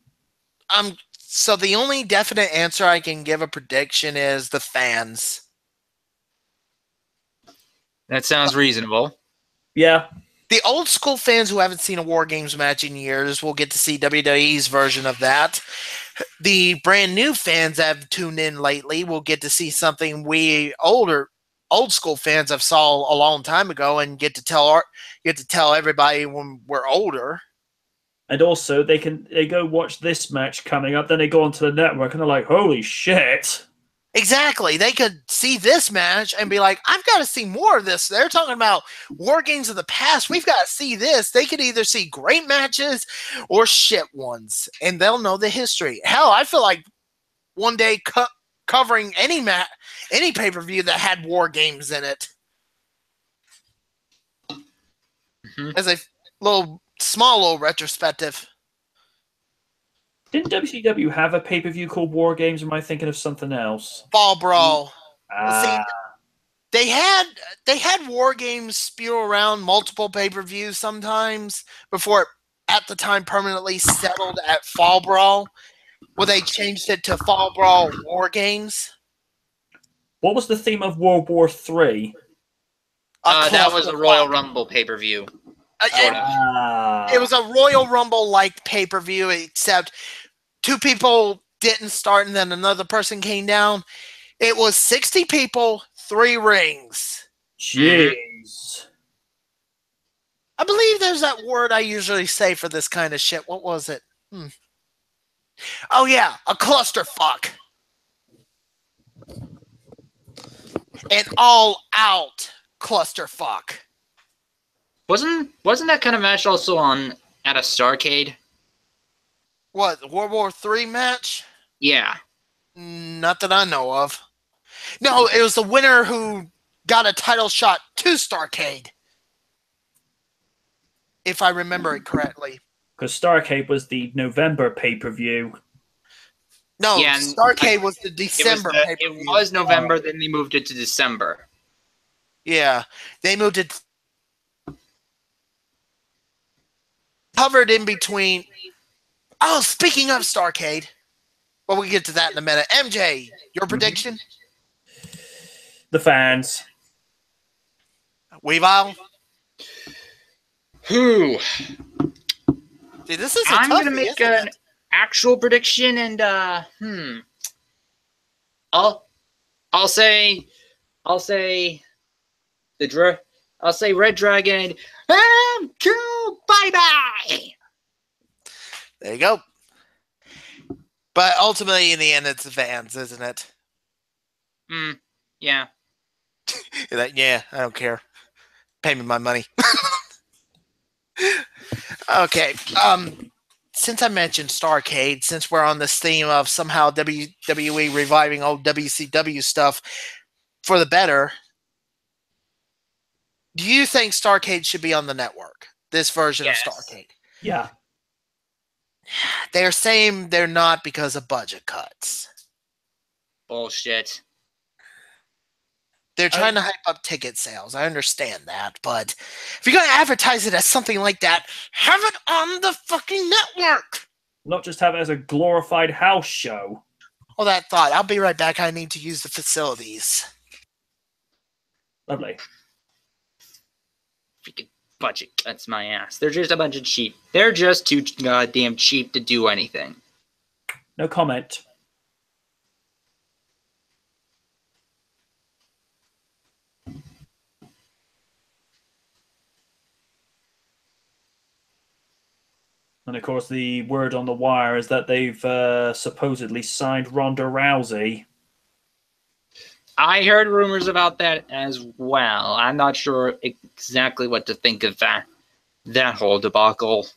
So the only definite answer I can give a prediction is the fans. That sounds reasonable. Yeah. The old school fans who haven't seen a War Games match in years will get to see WWE's version of that. The brand new fans that have tuned in lately will get to see something we old school fans have saw a long time ago and get to tell everybody when we're older. And also, they go watch this match coming up, then they go onto the network and they're like, holy shit. Exactly. They could see this match and be like, I've got to see more of this. They're talking about War Games of the past. We've got to see this. They could either see great matches or shit ones, and they'll know the history. Hell, I feel like one day covering any pay-per-view that had War Games in it. As a small little retrospective. Didn't WCW have a pay-per-view called War Games, or am I thinking of something else? Fall Brawl. See, they had War Games spew around multiple pay-per-views sometimes before it, at the time, permanently settled at Fall Brawl, where they changed it to Fall Brawl War Games. What was the theme of World War III? That was a Royal Rumble pay-per-view. It was a Royal Rumble-like pay-per-view, except two people didn't start and then another person came down. It was 60 people, 3 rings. Jeez. I believe there's that word I usually say for this kind of shit. What was it? Oh, yeah, a clusterfuck. An all-out clusterfuck. Wasn't that kind of match also on at a Starrcade? What, the World War III match? Yeah. Not that I know of. No, it was the winner who got a title shot to Starrcade. If I remember it correctly. Because Starrcade was the November pay-per-view. No, Yeah, Starrcade was the December pay-per-view. It was November, then they moved it to December. Yeah, they moved it. Covered in between. Oh, speaking of Starrcade. Well, we'll get to that in a minute. MJ, your prediction? The fans. Weavile? Who? See, this is a I'm toughie, gonna make isn't an it? actual prediction, and I'll say Red Dragon. Cool. Bye bye. There you go. But ultimately, in the end, it's the fans, isn't it? Yeah. Yeah, I don't care. Pay me my money. Okay. Since I mentioned Starrcade, since we're on this theme of somehow WWE reviving old WCW stuff for the better, do you think Starrcade should be on the network? This version of Starrcade? Yeah. They're saying they're not because of budget cuts. Bullshit. They're trying to hype up ticket sales. I understand that, but if you're going to advertise it as something like that, have it on the fucking network. Not just have it as a glorified house show. Hold that thought. I'll be right back. I need to use the facilities. Lovely. Freaking budget cuts my ass. They're just a bunch of cheap. They're just too goddamn cheap to do anything. No comment. And of course, the word on the wire is that they've supposedly signed Ronda Rousey. I heard rumors about that as well. I'm not sure exactly what to think of that whole debacle.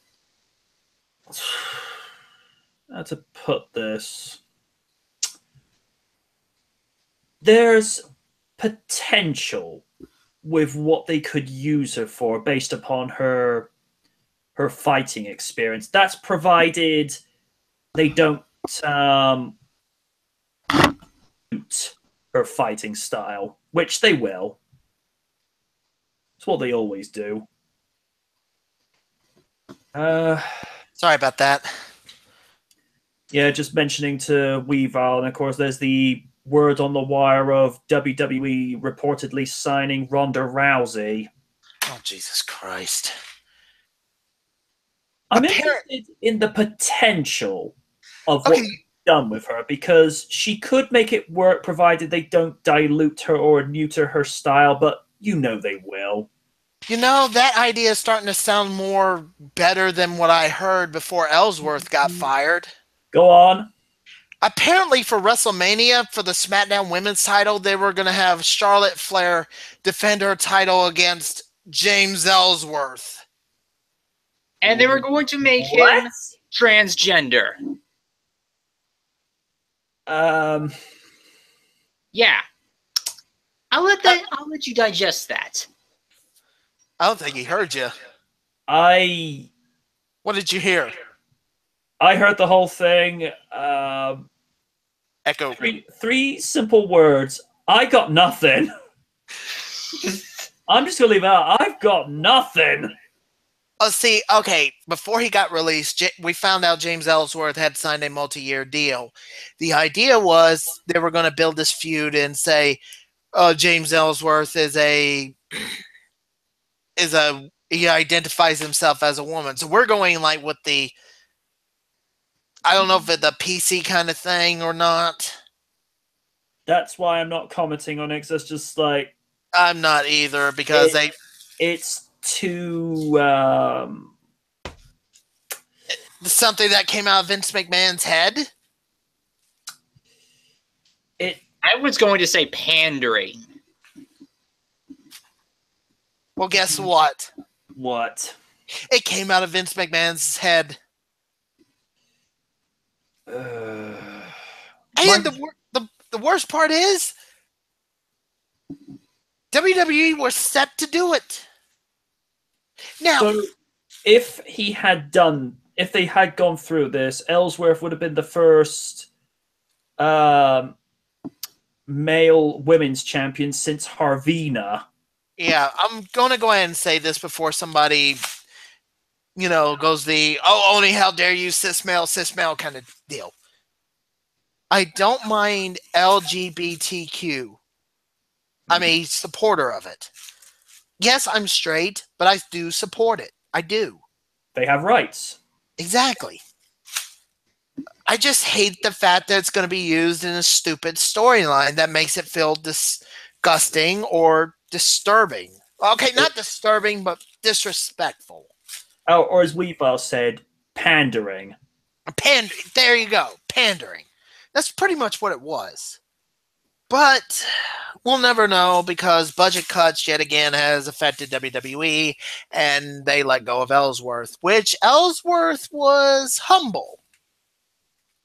How to put this? There's potential with what they could use her for based upon her fighting experience. That's provided they don't suit her fighting style, which they will. It's what they always do. Sorry about that. Yeah, just mentioning to Weavile, and of course there's the word on the wire of WWE reportedly signing Ronda Rousey. Oh, Jesus Christ. I'm interested in the potential of what they've done with her, because she could make it work provided they don't dilute her or neuter her style, but you know they will. You know, that idea is starting to sound more better than what I heard before Ellsworth got fired. Go on. Apparently for WrestleMania, for the SmackDown Women's title, they were going to have Charlotte Flair defend her title against James Ellsworth. And they were going to make him transgender. Yeah. I'll let you digest that. I don't think he heard you. What did you hear? I heard the whole thing. Echo. Three simple words. I got nothing. I'm just going to leave it out. I've got nothing. Oh, see, okay, before he got released, we found out James Ellsworth had signed a multi-year deal. The idea was they were going to build this feud and say, James Ellsworth he identifies himself as a woman. So we're going like with the, I don't know if it's the PC kind of thing or not. That's why I'm not commenting on it, because it's just like... I'm not either, because it's too something that came out of Vince McMahon's head. I was going to say pandering. Well, guess what? What? It came out of Vince McMahon's head. And the worst part is, WWE were set to do it. Now, So if they had gone through this, Ellsworth would have been the first male women's champion since Harvina. yeah, I'm going to go ahead and say this before somebody, goes only how dare you, cis male kind of deal. I don't mind LGBTQ. I'm a supporter of it. Yes, I'm straight, but I do support it. I do. They have rights. Exactly. I just hate the fact that it's going to be used in a stupid storyline that makes it feel disgusting or disturbing. Okay, not disturbing, but disrespectful. Oh, or as we've all said, pandering. There you go. Pandering. That's pretty much what it was. But we'll never know because budget cuts yet again has affected WWE and they let go of Ellsworth, which Ellsworth was humble.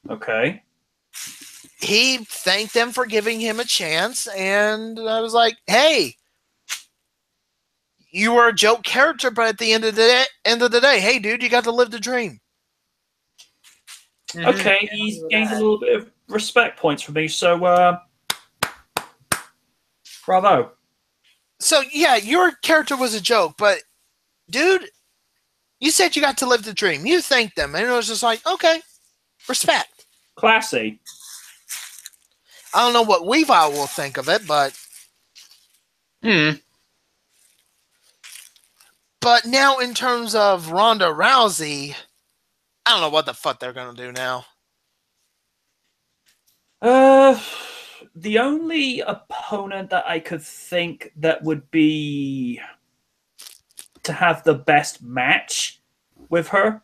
Okay. He thanked them for giving him a chance, and I was like, hey, you were a joke character, but at the end of the day, hey, dude, you got to live the dream. Okay, he's gained a little bit of respect points from me, so bravo. So, yeah, your character was a joke, but, dude, you said you got to live the dream. You thanked them, and it was just like, okay, respect. Classy. I don't know what Weavile will think of it, but... But now, in terms of Ronda Rousey, I don't know what the fuck they're going to do now. The only opponent that I could think that would be to have the best match with her,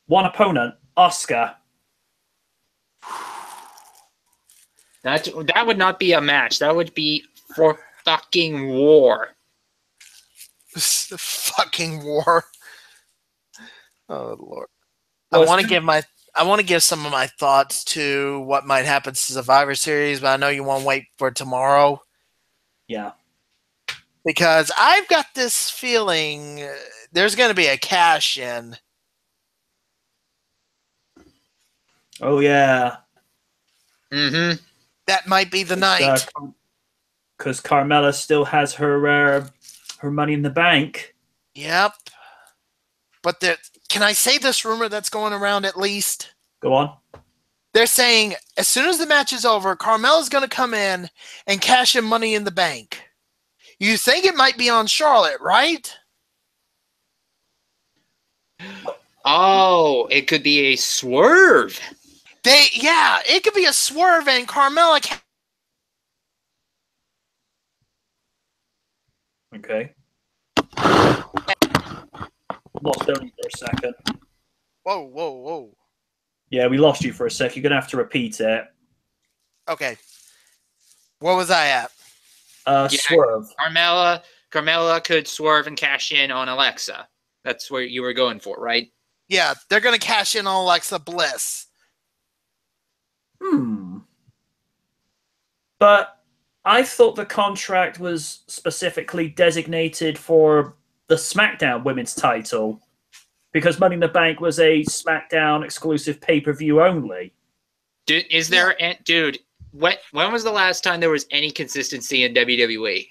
one opponent, Asuka. That would not be a match. That would be for fucking war. Fucking war. Oh Lord. Well, I want to give some of my thoughts to what might happen to Survivor Series, but I know you won't wait for tomorrow. Yeah. Because I've got this feeling there's going to be a cash in. Oh yeah. That might be the night. Because Carmella still has her Money in the Bank. Yep. But can I say this rumor that's going around at least? Go on. They're saying as soon as the match is over, Carmella's going to come in and cash in Money in the Bank. You think it might be on Charlotte, right? Oh, it could be a swerve. It could be a swerve and Carmella. Okay. Lost Ellen for a second. Whoa. Yeah, we lost you for a sec. You're going to have to repeat it. Okay. Where was I at? Swerve. Carmella could swerve and cash in on Alexa. That's where you were going for, right? Yeah, they're going to cash in on Alexa Bliss. But I thought the contract was specifically designated for the SmackDown Women's title because Money in the Bank was a SmackDown exclusive pay-per-view only. When was the last time there was any consistency in WWE?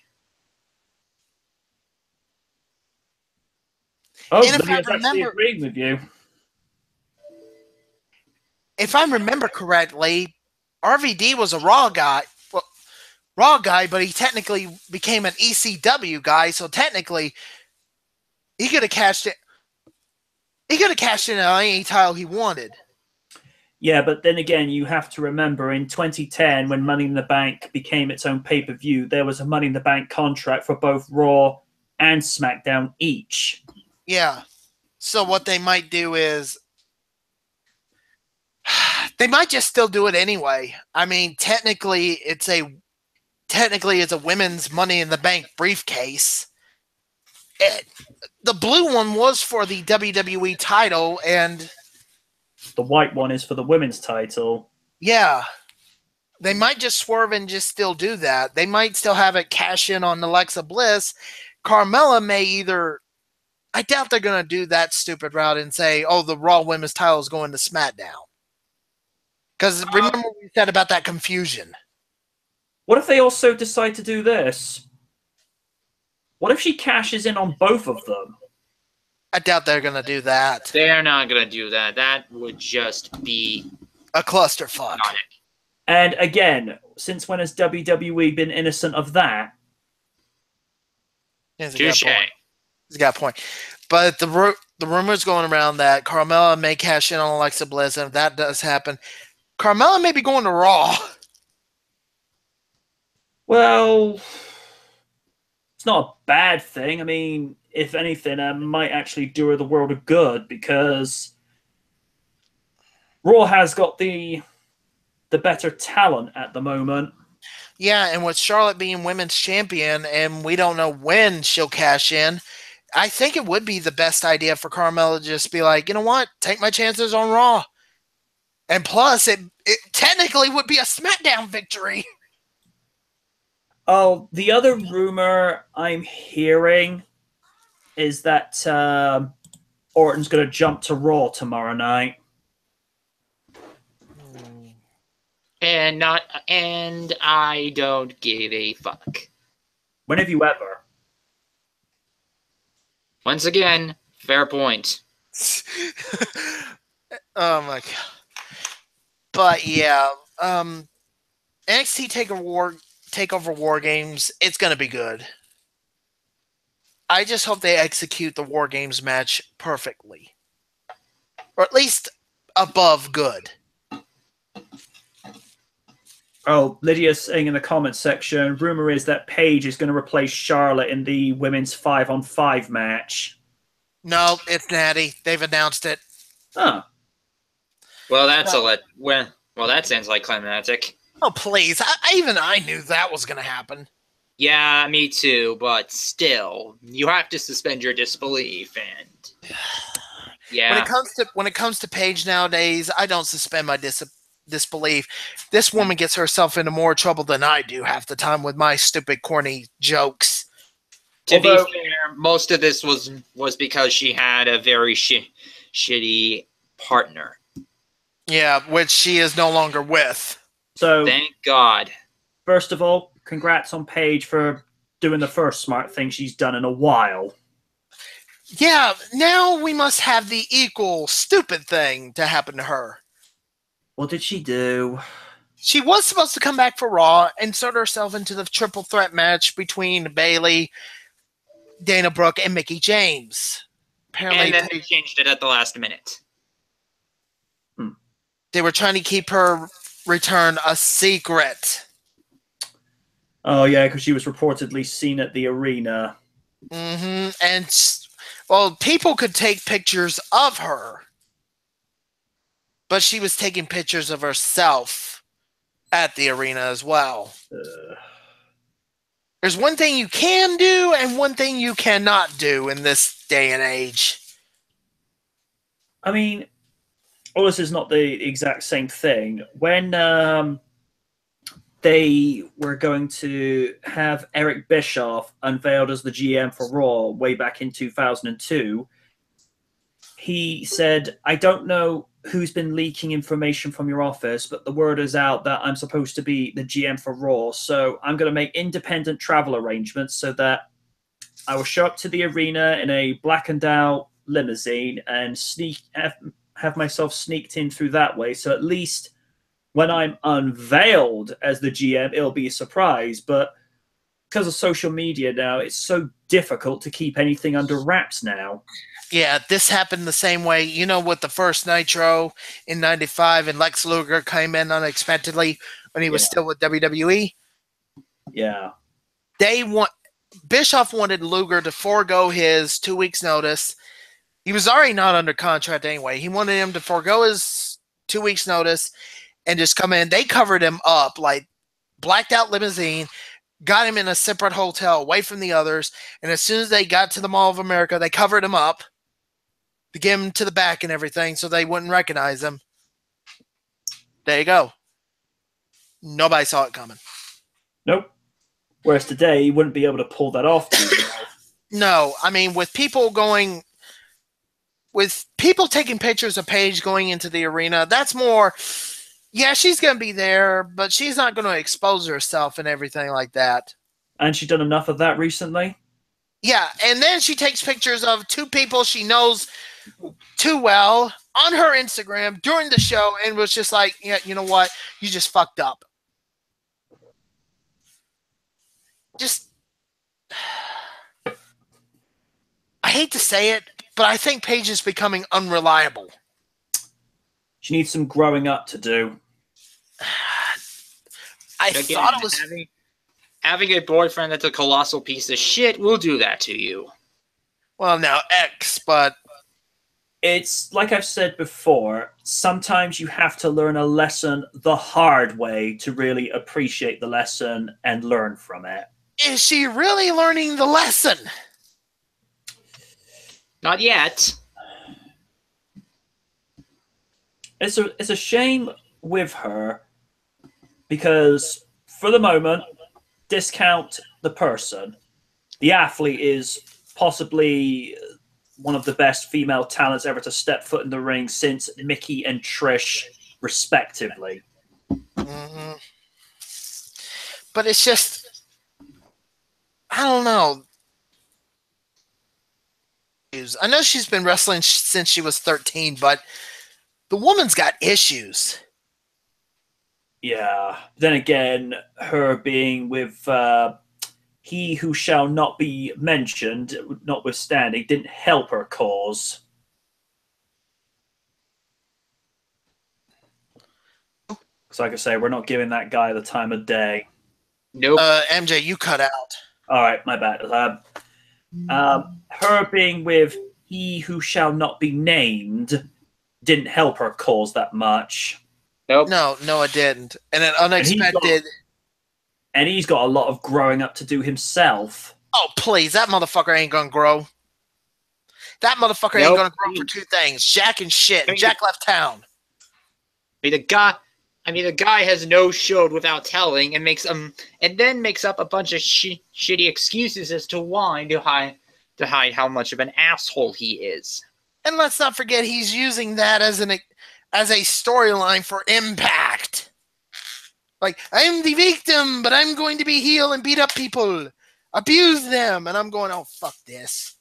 Oh, And if I Lydia's actually remember- agreeing with you. If I remember correctly, RVD was a Raw guy. But he technically became an ECW guy, so technically he could have cashed it. He could have cashed in on any title he wanted. Yeah, but then again, you have to remember in 2010, when Money in the Bank became its own pay-per-view, there was a Money in the Bank contract for both Raw and SmackDown each. Yeah. So what they might do is they might just still do it anyway. I mean, technically it's a women's Money in the Bank briefcase. The blue one was for the WWE title, and the white one is for the women's title. Yeah. they might just swerve and just still do that. They might still have it cash in on Alexa Bliss. Carmella may either, I doubt they're going to do that stupid route and say, oh, the Raw Women's title is going to SmackDown. Because remember what we said about that confusion. What if they also decide to do this? What if she cashes in on both of them? I doubt they're going to do that. They're not going to do that. That would just be a clusterfuck. And again, since when has WWE been innocent of that? Touche. He's got a point. But the rumors going around that Carmella may cash in on Alexa Bliss, and if that does happen, Carmella may be going to Raw. Well, it's not a bad thing. I mean, if anything, it might actually do her the world of good, because Raw has got the better talent at the moment. Yeah, and with Charlotte being women's champion, and we don't know when she'll cash in, I think it would be the best idea for Carmella to just be like, you know what, take my chances on Raw. And plus, it technically would be a SmackDown victory. Oh, the other rumor I'm hearing is that Orton's going to jump to Raw tomorrow night. And I don't give a fuck. When have you ever? Once again, fair point. Oh my god. But yeah, NXT TakeOver WarGames, it's gonna be good. I just hope they execute the WarGames match perfectly. Or at least above good. Oh, Lydia's saying in the comments section, rumor is that Paige is going to replace Charlotte in the women's 5-on-5 match. No, it's Natty. They've announced it. Huh. Well, that sounds like climactic. Oh, please. I knew that was going to happen. Yeah, me too, but still, you have to suspend your disbelief, and yeah. When it comes to Paige nowadays, I don't suspend my disbelief. This woman gets herself into more trouble than I do half the time with my stupid, corny jokes. To be fair, most of this was because she had a very shitty partner. Yeah, which she is no longer with. So, thank God. First of all, congrats on Paige for doing the first smart thing she's done in a while. Yeah, now we must have the equal stupid thing to happen to her. What did she do? She was supposed to come back for Raw and insert herself into the triple threat match between Bayley, Dana Brooke, and Mickie James. Apparently, and then they changed it at the last minute. They were trying to keep her return a secret. Oh, yeah, because she was reportedly seen at the arena. Mm-hmm. And, well, people could take pictures of her. But she was taking pictures of herself at the arena as well. There's one thing you can do and one thing you cannot do in this day and age. I mean, all this is not the exact same thing. When they were going to have Eric Bischoff unveiled as the GM for Raw way back in 2002, he said, I don't know who's been leaking information from your office, but the word is out that I'm supposed to be the GM for Raw, so I'm going to make independent travel arrangements so that I will show up to the arena in a blackened out limousine and have myself sneaked in through that way, so at least when I'm unveiled as the GM, it'll be a surprise. But because of social media now, it's so difficult to keep anything under wraps now. Yeah, this happened the same way. You know, with the first Nitro in '95, and Lex Luger came in unexpectedly when he was still with WWE. Yeah, Bischoff wanted Luger to forego his 2 weeks notice. He was already not under contract anyway. He wanted him to forego his 2 weeks notice and just come in. They covered him up, like blacked out limousine, got him in a separate hotel away from the others. And as soon as they got to the Mall of America, they covered him up to get him to the back and everything so they wouldn't recognize him. There you go. Nobody saw it coming. Nope. Whereas today, you wouldn't be able to pull that off. No, I mean, with people taking pictures of Paige going into the arena, that's more, yeah, she's going to be there, but she's not going to expose herself and everything like that. And she's done enough of that recently. Yeah, and then she takes pictures of two people she knows too well on her Instagram during the show and was just like, yeah, you know what? You just fucked up. Just, I hate to say it, but I think Paige is becoming unreliable. She needs some growing up to do. I thought it was... Having a boyfriend that's a colossal piece of shit will do that to you. Well, now, X, but... It's, like I've said before, sometimes you have to learn a lesson the hard way to really appreciate the lesson and learn from it. Is she really learning the lesson? Not yet. It's a shame with her because, for the moment, discount the person. The athlete is possibly one of the best female talents ever to step foot in the ring since Mickey and Trish, respectively. Mm-hmm. But it's just... I don't know. I know she's been wrestling since she was 13, but the woman's got issues. Yeah. Then again, her being with he who shall not be mentioned, notwithstanding, didn't help her cause. Because, like I say, we're not giving that guy the time of day. Nope. MJ, you cut out. All right, my bad. Her being with he who shall not be named didn't help her cause that much. Nope. No, it didn't. And an unexpected... And he's got a lot of growing up to do himself. Oh, please. That motherfucker ain't gonna grow. That motherfucker ain't gonna grow for two things. Jack and shit. Jack left town. The guy has no showed without telling, and makes up a bunch of shitty excuses as to why to hide how much of an asshole he is. And let's not forget he's using that as a storyline for Impact. Like, I'm the victim, but I'm going to be heel and beat up people, abuse them, and I'm going, oh, fuck this.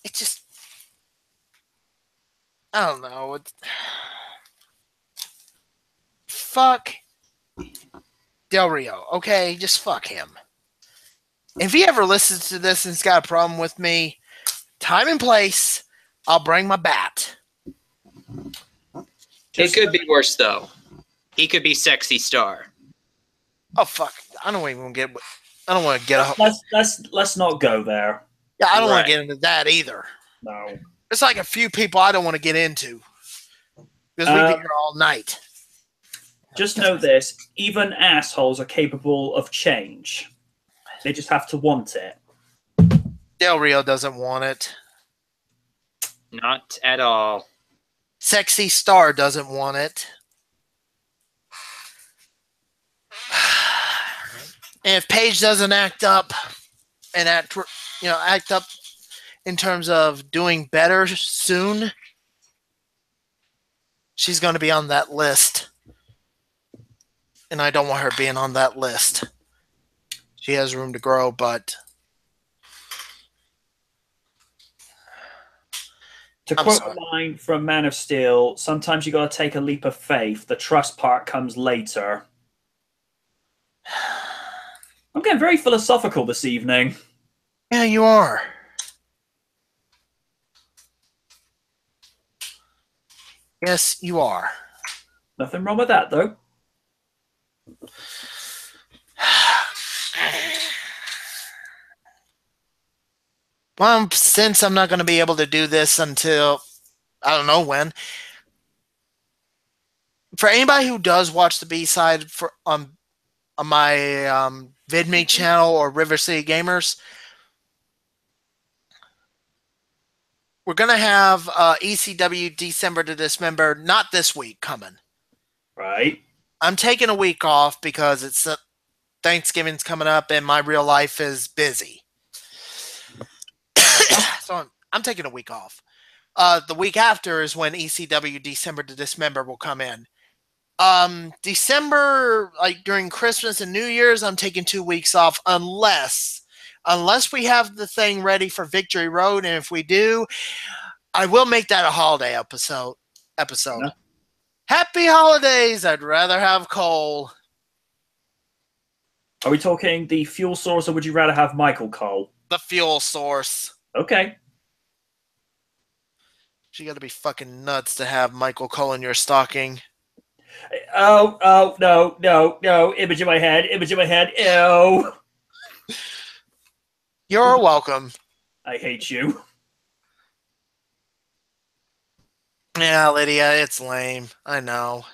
It just, I don't know. Fuck Del Rio, okay? Just fuck him. If he ever listens to this and's got a problem with me, time and place, I'll bring my bat. It could be worse, though. He could be Sexy Star. Oh, fuck. I don't want to get a... Let's not go there. Yeah, I don't want to get into that either. No. It's like a few people I don't want to get into. Because we'd be here all night. Just know this. Even assholes are capable of change. They just have to want it. Del Rio doesn't want it. Not at all. Sexy Star doesn't want it. And if Paige doesn't act up in terms of doing better soon, she's going to be on that list. And I don't want her being on that list. She has room to grow, but... To quote a line from Man of Steel, sometimes you got to take a leap of faith. The trust part comes later. I'm getting very philosophical this evening. Yeah, you are. Yes, you are. Nothing wrong with that, though. Well, since I'm not going to be able to do this until I don't know when. For anybody who does watch the B-side on my VidMe channel or River City Gamers, we're going to have ECW December to Dismember, not this week coming. Right. I'm taking a week off because it's Thanksgiving's coming up and my real life is busy. So I'm taking a week off. The week after is when ECW December to Dismember will come in. December, like during Christmas and New Year's, I'm taking 2 weeks off unless we have the thing ready for Victory Road, and if we do, I will make that a holiday episode. Yeah. Happy holidays! I'd rather have Cole. Are we talking the fuel source, or would you rather have Michael Cole? The fuel source. Okay. You got to be fucking nuts to have Michael Cole in your stocking. Oh, no. Image in my head. Ew. You're welcome. I hate you. Yeah, Lydia, it's lame. I know.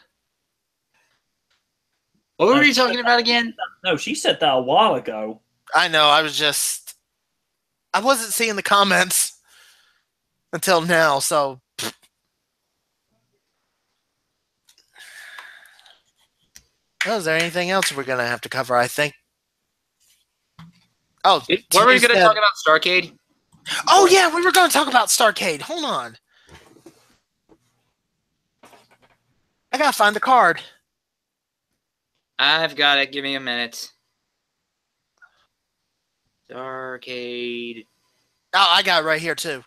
What were we talking about again? No, she said that a while ago. I know. I wasn't seeing the comments until now, so. Oh, is there anything else we're going to have to cover, I think? Oh, were we going to talk about Starrcade? Oh, yeah, we were going to talk about Starrcade. Hold on. I got to find the card. I've got it. Give me a minute. Starrcade. Oh, I got it right here, too.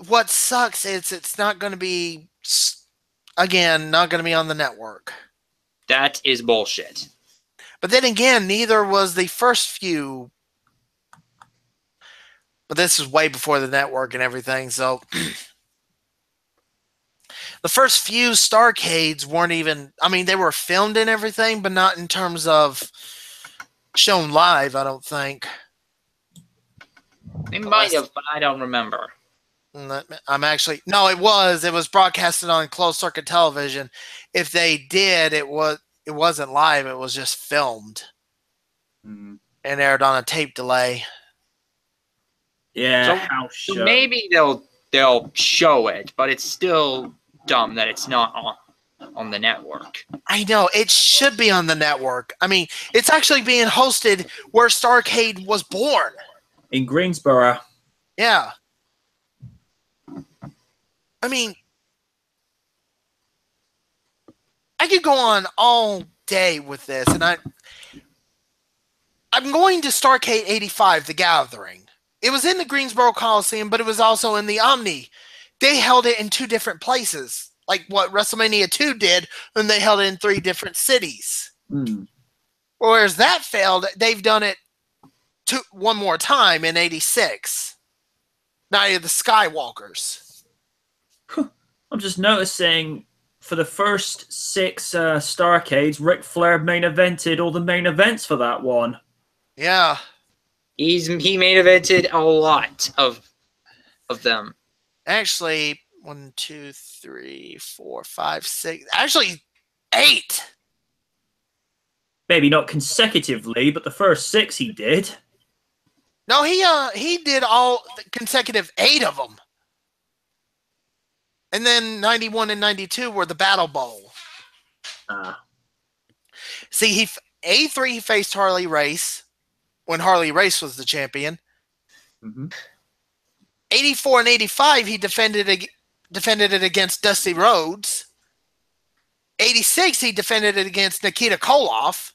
What sucks is it's not going to be, again, not going to be on the network. That is bullshit. But then again, neither was the first few. But this is way before the network and everything, so. The first few Starrcades weren't even, I mean, they were filmed and everything, but not in terms of shown live, I don't think. They might have, but I don't remember. I'm actually, no, it was broadcasted on closed circuit television. If they did, it wasn't live, it was just filmed. And aired on a tape delay. Yeah, so maybe they'll show it, but it's still dumb that it's not on the network. I know, it should be on the network. I mean, it's actually being hosted where Starrcade was born. In Greensboro. Yeah. I mean, I could go on all day with this, and I'm going to Starrcade 85, The Gathering. It was in the Greensboro Coliseum, but it was also in the Omni. They held it in 2 different places, like what WrestleMania 2 did, when they held it in 3 different cities. Whereas that failed, they've done it one more time in 86. Night of the Skywalkers. I'm just noticing for the first 6 Starrcades, Ric Flair main evented all the main events for that one. Yeah. He main evented a lot of them. Actually, 1, 2, 3, 4, 5, 6. Actually, 8. Maybe not consecutively, but the first 6 he did. No, he did all consecutive 8 of them. And then 91 and 92 were the Battle Bowl. See, 83 he faced Harley Race when Harley Race was the champion. 84 and 85 he defended it against Dusty Rhodes. 86 he defended it against Nikita Koloff.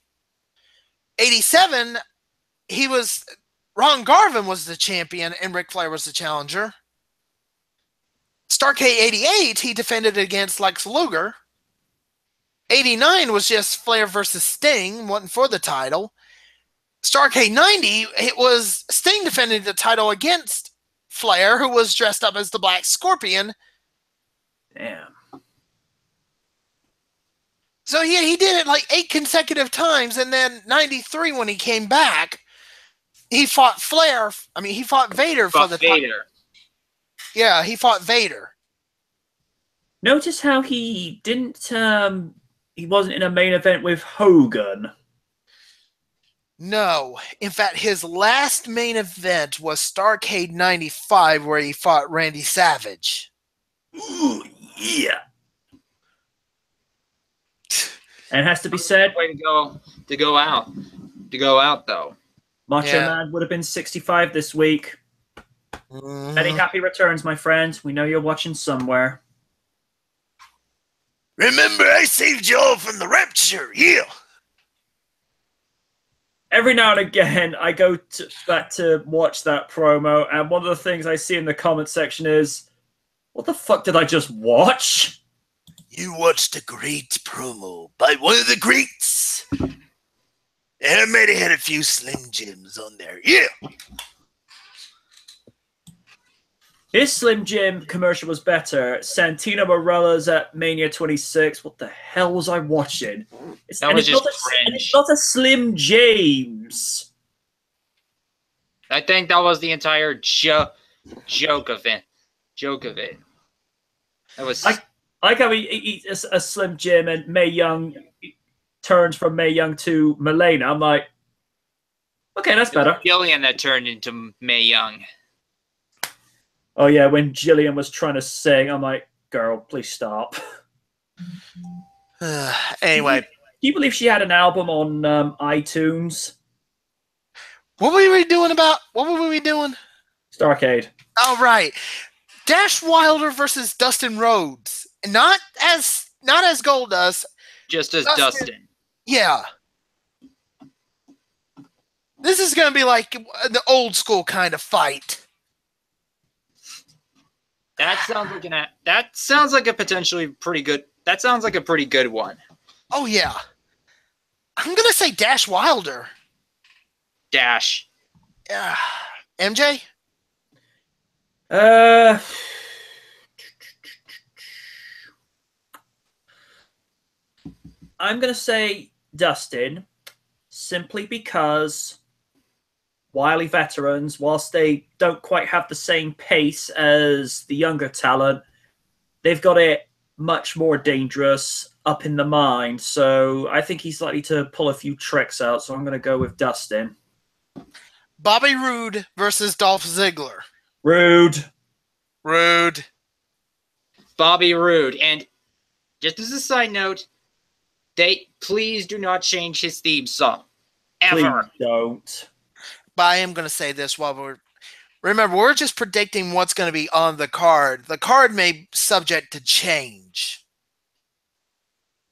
87 Ron Garvin was the champion and Ric Flair was the challenger. Starrcade 88, he defended against Lex Luger. 89 was just Flair versus Sting, wasn't for the title. Starrcade 90, it was Sting defending the title against Flair, who was dressed up as the Black Scorpion. Damn. So yeah, he did it like 8 consecutive times, and then 93 when he came back, he fought Flair. I mean, he fought Vader for the title. Yeah, he fought Vader. Notice how he didn't. He wasn't in a main event with Hogan. No. In fact, his last main event was Starrcade 95, where he fought Randy Savage. Ooh, yeah. And it has to be said, Way to go out though. Macho Man would have been 65 this week. Many happy returns, my friend. We know you're watching somewhere. Remember, I saved you all from the rapture. Yeah. Every now and again, I go back to watch that promo, and one of the things I see in the comment section is, what the fuck did I just watch? You watched a great promo by one of the greats. And I might have had a few Slim Jims on there. Yeah. His Slim Jim commercial was better. Santino Marella's at Mania 26. What the hell was I watching? It's not a Slim James. I think that was the entire joke of it. That was. I like how he eats a Slim Jim and Mae Young turns from Mae Young to Melena. I'm like, okay, that's better. Jillian that turned into Mae Young. Oh yeah, when Jillian was trying to sing, I'm like, girl, please stop. Anyway. Do you believe she had an album on iTunes? What were we doing? Starrcade. Oh, right. Dash Wilder versus Dustin Rhodes. Not as Goldust. Just as Dustin. Yeah. This is going to be like the old school kind of fight. That sounds like a potentially pretty good. That sounds like a pretty good one. Oh yeah. I'm gonna say Dash Wilder. Dash. Yeah. MJ? I'm gonna say Dustin, simply because wily veterans, whilst they don't quite have the same pace as the younger talent, they've got it much more dangerous up in the mind. So I think he's likely to pull a few tricks out. So I'm going to go with Dustin. Bobby Roode versus Dolph Ziggler. Roode. Bobby Roode. And just as a side note, please do not change his theme song. Ever. Please don't. But I am going to say this while we're just predicting what's going to be on the card. The card may be subject to change.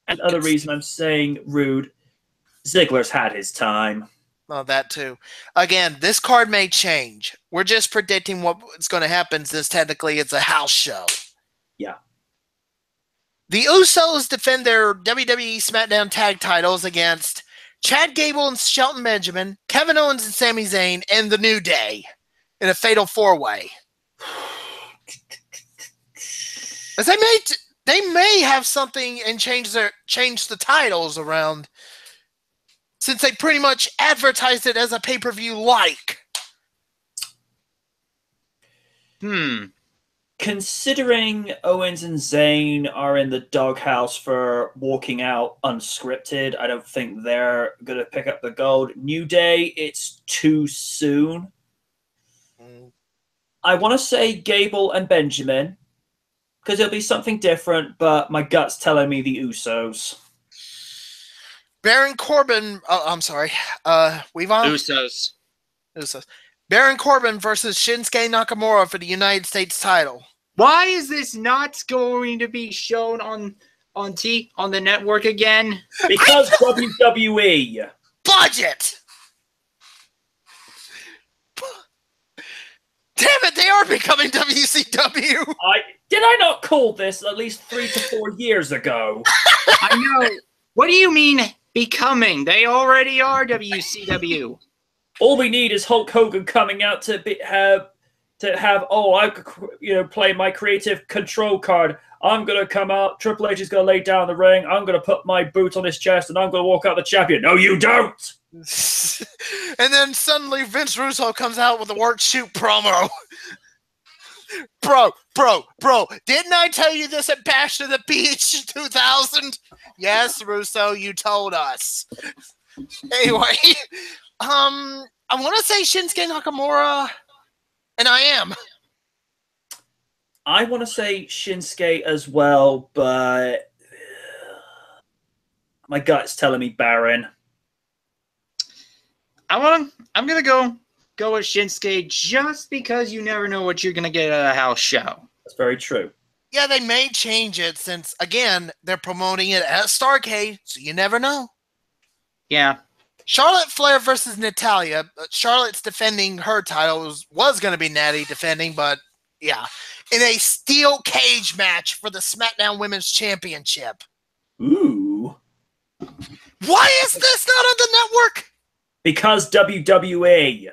And the other reason I'm saying Roode, Ziggler's had his time. Oh, that too. Again, this card may change. We're just predicting what's going to happen since technically it's a house show. Yeah. The Usos defend their WWE SmackDown tag titles against Chad Gable and Shelton Benjamin, Kevin Owens and Sami Zayn, and The New Day in a fatal four-way. As they may have something and change the titles around, since they pretty much advertised it as a pay-per-view like. Considering Owens and Zayn are in the doghouse for walking out unscripted, I don't think they're going to pick up the gold. New Day, it's too soon. I want to say Gable and Benjamin, because it'll be something different, but my gut's telling me the Usos. Baron Corbin, Usos. Baron Corbin versus Shinsuke Nakamura for the United States title. Why is this not going to be shown on the network again? Because WWE. Budget! Damn it, they are becoming WCW. Did I not call this at least 3 to 4 years ago? I know. What do you mean becoming? They already are WCW. All we need is Hulk Hogan coming out to play my creative control card. I'm going to come out. Triple H is going to lay down the ring. I'm going to put my boot on his chest, and I'm going to walk out the champion. No, you don't! And then suddenly Vince Russo comes out with a work shoot promo. Bro, didn't I tell you this at Bash to the Beach 2000? Yes, Russo, you told us. Anyway, I want to say Shinsuke Nakamura, and I am. I want to say Shinsuke as well, but my gut's telling me Baron. I'm gonna go with Shinsuke just because you never know what you're gonna get at a house show. That's very true. Yeah, they may change it since, again, they're promoting it at Starrcade, so you never know. Yeah. Charlotte Flair versus Natalya. Charlotte's defending her title. Was going to be Natty defending, but yeah. In a steel cage match for the SmackDown Women's Championship. Ooh. Why is this not on the network? Because WWE.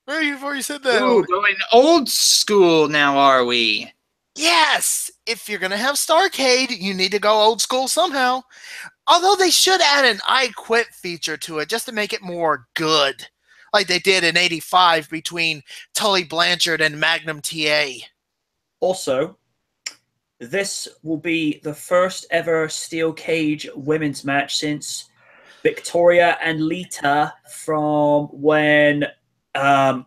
Before you said that. Ooh, going old school now, are we? Yes. If you're going to have Starrcade, you need to go old school somehow. Although they should add an I Quit feature to it just to make it more good. Like they did in '85 between Tully Blanchard and Magnum TA. Also, this will be the first ever steel cage women's match since Victoria and Lita, from when a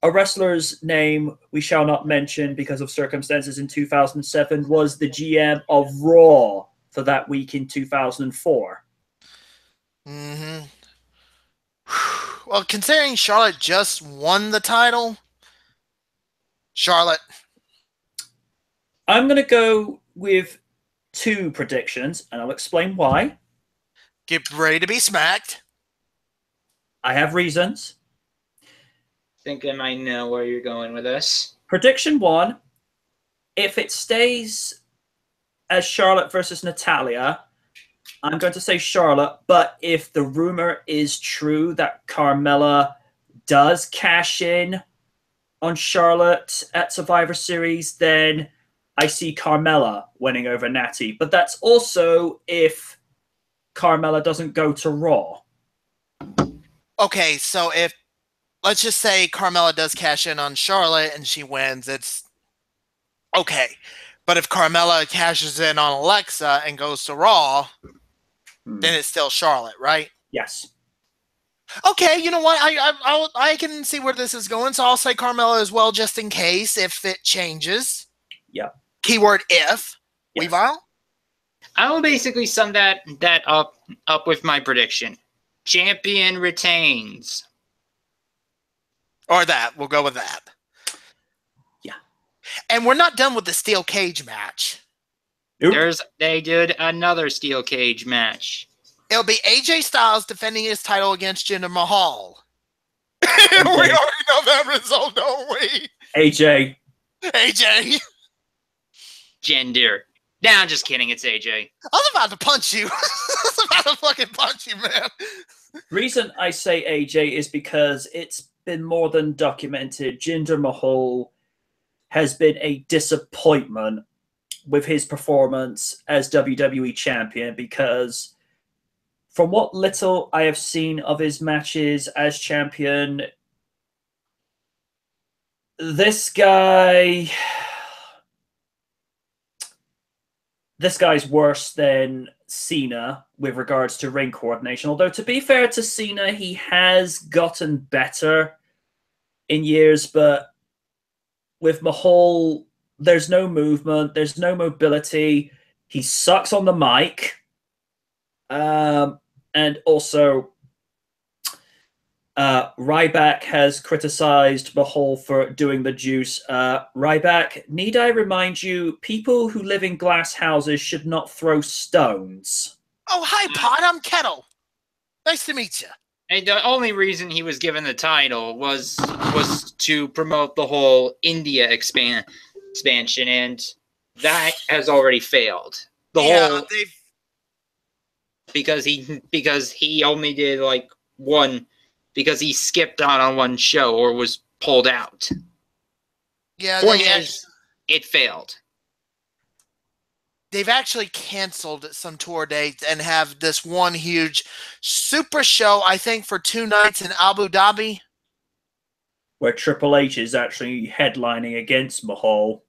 wrestler's name we shall not mention because of circumstances in 2007 was the GM of Raw for that week in 2004. Mm-hmm. Well, considering Charlotte just won the title, Charlotte. I'm going to go with 2 predictions, and I'll explain why. Get ready to be smacked. I have reasons. Think I might know where you're going with this. Prediction 1, if it stays as Charlotte versus Natalya, I'm going to say Charlotte, but if the rumor is true that Carmella does cash in on Charlotte at Survivor Series, then I see Carmella winning over Natty. But that's also if Carmella doesn't go to Raw. Okay, so if, let's just say Carmella does cash in on Charlotte and she wins, it's okay. But if Carmella cashes in on Alexa and goes to Raw, then it's still Charlotte, right? Yes. Okay, you know what? I can see where this is going, so I'll say Carmella as well, just in case if it changes. Yeah. Keyword if. Yes. Weavile? I will basically sum that up with my prediction. Champion retains. Or that. We'll go with that. Yeah. And we're not done with the steel cage match. Nope. They did another steel cage match. It'll be AJ Styles defending his title against Jinder Mahal. We already know that result, don't we? AJ. AJ. Jinder. Nah, I'm just kidding. It's AJ. I was about to punch you. I was about to fucking punch you, man. Reason I say AJ is because it's been more than documented. Jinder Mahal has been a disappointment with his performance as WWE champion, because from what little I have seen of his matches as champion, this guy's worse than Cena with regards to ring coordination. Although, to be fair to Cena, he has gotten better in years, but with Mahal, there's no movement, there's no mobility. He sucks on the mic. And also, Ryback has criticized Mahal for doing the juice. Ryback, need I remind you, people who live in glass houses should not throw stones. Oh, hi, Pod. I'm Kettle. Nice to meet you. And the only reason he was given the title was to promote the whole India expansion, and that has already failed. Because he only did like one, because he skipped out on one show or was pulled out. Yeah, it failed. They've actually canceled some tour dates and have this one huge super show, I think, for 2 nights in Abu Dhabi. Where Triple H is actually headlining against Mahal.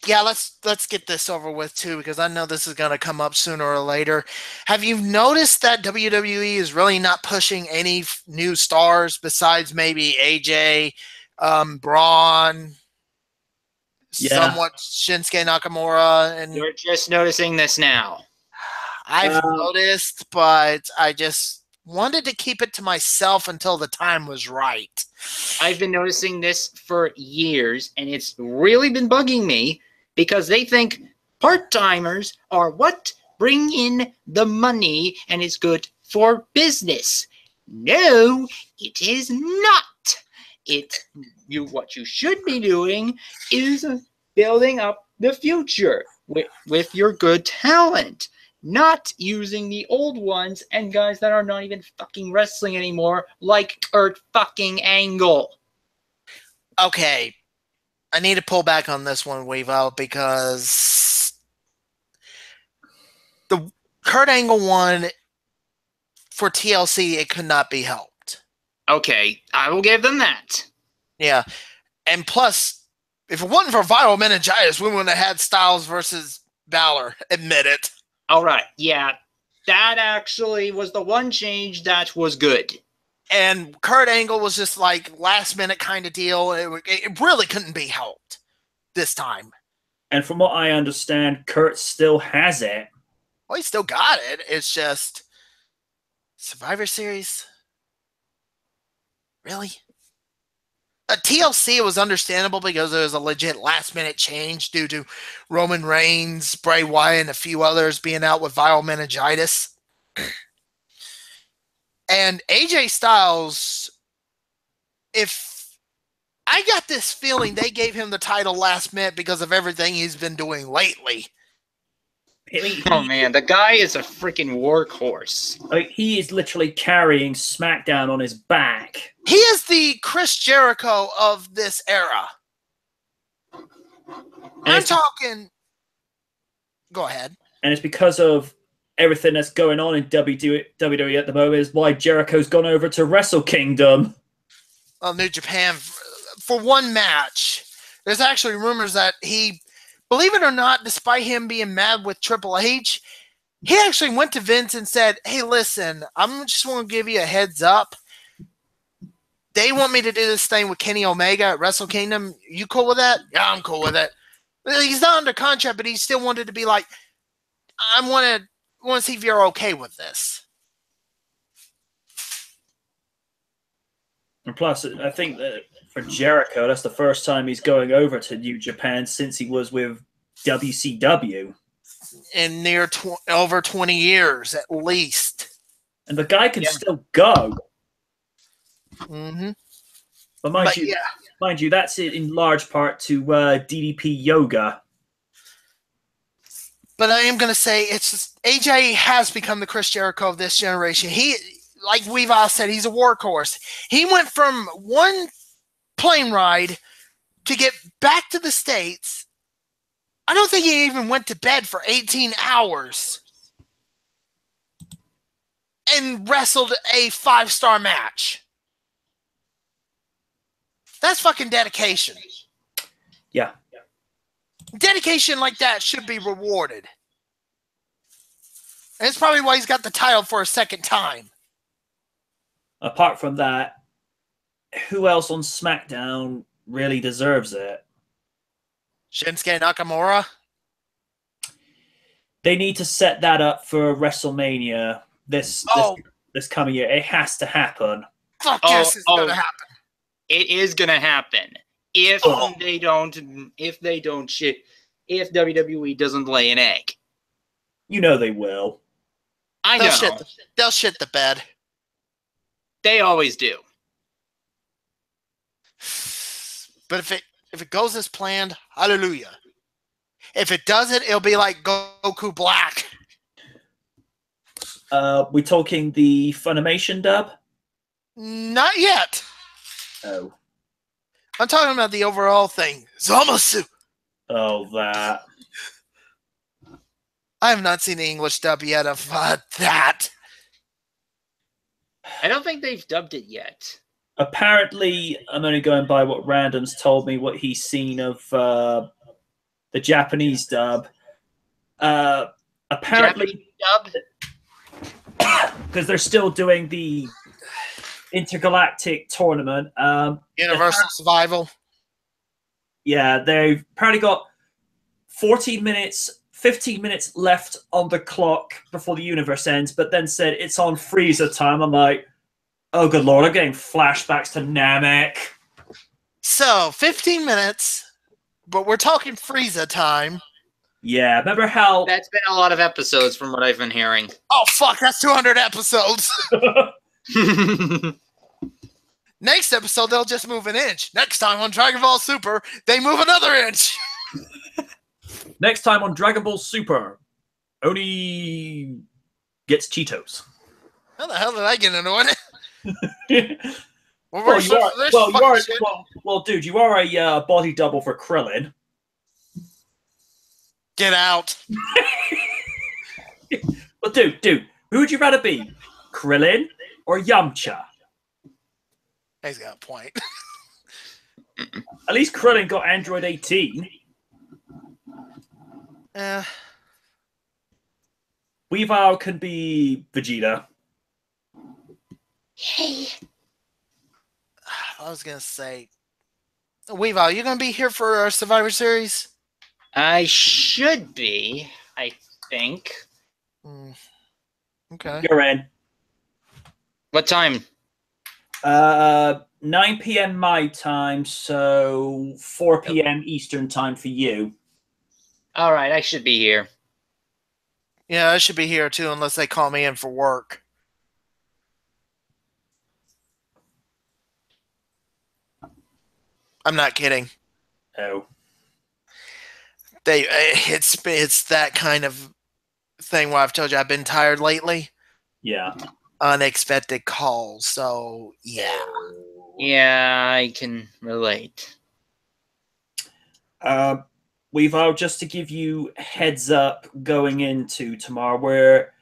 yeah, let's get this over with too, because I know this is going to come up sooner or later. Have you noticed that WWE is really not pushing any new stars besides maybe AJ, Braun, somewhat Shinsuke Nakamura, and You're just noticing this now. I've noticed, but I just wanted to keep it to myself until the time was right. I've been noticing this for years, and it's really been bugging me because they think part-timers are what bring in the money and is good for business. No, it is not. What you should be doing is building up the future with your good talent. Not using the old ones and guys that are not even fucking wrestling anymore, like Kurt fucking Angle. Okay, I need to pull back on this one, Weavo, because the Kurt Angle one for TLC, it could not be helped. Okay, I will give them that. Yeah, and plus, if it wasn't for viral meningitis, we wouldn't have had Styles versus Balor. Admit it. All right, yeah, that actually was the one change that was good. And Kurt Angle was just like last minute kind of deal. It really couldn't be helped this time. And from what I understand, Kurt still has it. Well, he still got it. It's just Survivor Series. Really? TLC was understandable because it was a legit last-minute change due to Roman Reigns, Bray Wyatt, and a few others being out with viral meningitis. And AJ Styles, if I got this feeling they gave him the title last minute because of everything he's been doing lately. Oh man, the guy is a freaking workhorse. Like, he is literally carrying SmackDown on his back. He is the Chris Jericho of this era. I'm talking. Go ahead. And it's because of everything that's going on in WWE at the moment is why Jericho's gone over to Wrestle Kingdom. Well, New Japan for one match. There's actually rumors that he, believe it or not, despite him being mad with Triple H, he actually went to Vince and said, hey, listen, I'm just want to give you a heads up. They want me to do this thing with Kenny Omega at Wrestle Kingdom. You cool with that? Yeah, I'm cool with it. He's not under contract, but he still wanted to be like, I want to see if you're okay with this. And plus, I think that for Jericho, that's the first time he's going over to New Japan since he was with WCW. In over 20 years, at least. And the guy can still go. Mm-hmm. But mind you, that's it in large part to DDP Yoga. But I am going to say it's just, AJ has become the Chris Jericho of this generation. He, like we've all said, he's a workhorse. He went from one plane ride to get back to the States. I don't think he even went to bed for 18 hours and wrestled a 5-star match. That's fucking dedication. Yeah. Dedication like that should be rewarded. And it's probably why he's got the title for a second time. Apart from that, who else on SmackDown really deserves it? Shinsuke Nakamura? They need to set that up for WrestleMania this coming year. It has to happen. Fuck yes, it's gonna happen. It is gonna happen if WWE doesn't lay an egg. You know they will. I know. They'll shit the bed. They always do. But if it goes as planned, hallelujah. If it doesn't, it'll be like Goku Black. We talking the Funimation dub? Not yet. Oh. I'm talking about the overall thing. Zamasu. Oh, that. I have not seen the English dub yet of that. I don't think they've dubbed it yet. Apparently, I'm only going by what Random's told me, what he's seen of the Japanese dub. Apparently, because they're still doing the intergalactic tournament. Universal Survival. Yeah, they've apparently got 15 minutes left on the clock before the universe ends, but then said it's on freezer time. I'm like, oh, good Lord, I'm getting flashbacks to Namek. So, 15 minutes, but we're talking freezer time. Yeah, remember how... That's been a lot of episodes from what I've been hearing. Oh, fuck, that's 200 episodes. Next episode, they'll just move an inch. Next time on Dragon Ball Super, they move another inch. Next time on Dragon Ball Super, Oni gets Cheetos. How the hell did I get into it? Well, dude, you are a body double for Krillin. Get out. Well, dude, who would you rather be? Krillin or Yamcha? He's got a point. At least Krillin got Android 18. Weavile can be Vegeta. Hey. I was going to say, Weavile, you going to be here for our Survivor Series? I should be, I think. Okay. You're in. What time? 9 p.m. my time, so 4 p.m. Eastern time for you. All right, I should be here. Yeah, I should be here too, unless they call me in for work. I'm not kidding. Oh. It's that kind of thing where I've told you I've been tired lately. Yeah. Unexpected calls, so yeah. Yeah, I can relate. Weavile, just to give you heads up going into tomorrow, where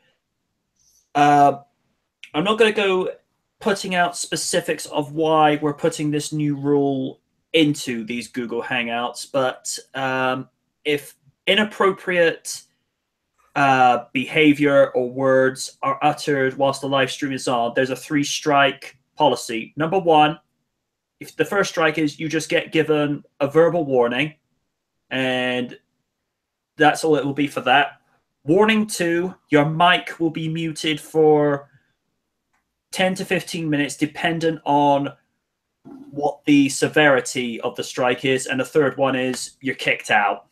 I'm not going to go putting out specifics of why we're putting this new rule into these Google Hangouts, but if inappropriate behavior or words are uttered whilst the live stream is on, there's a 3-strike policy. Number 1, if the first strike is you just get given a verbal warning, and that's all it will be for that. Warning 2, your mic will be muted for 10 to 15 minutes, dependent on what the severity of the strike is. And the third one is you're kicked out.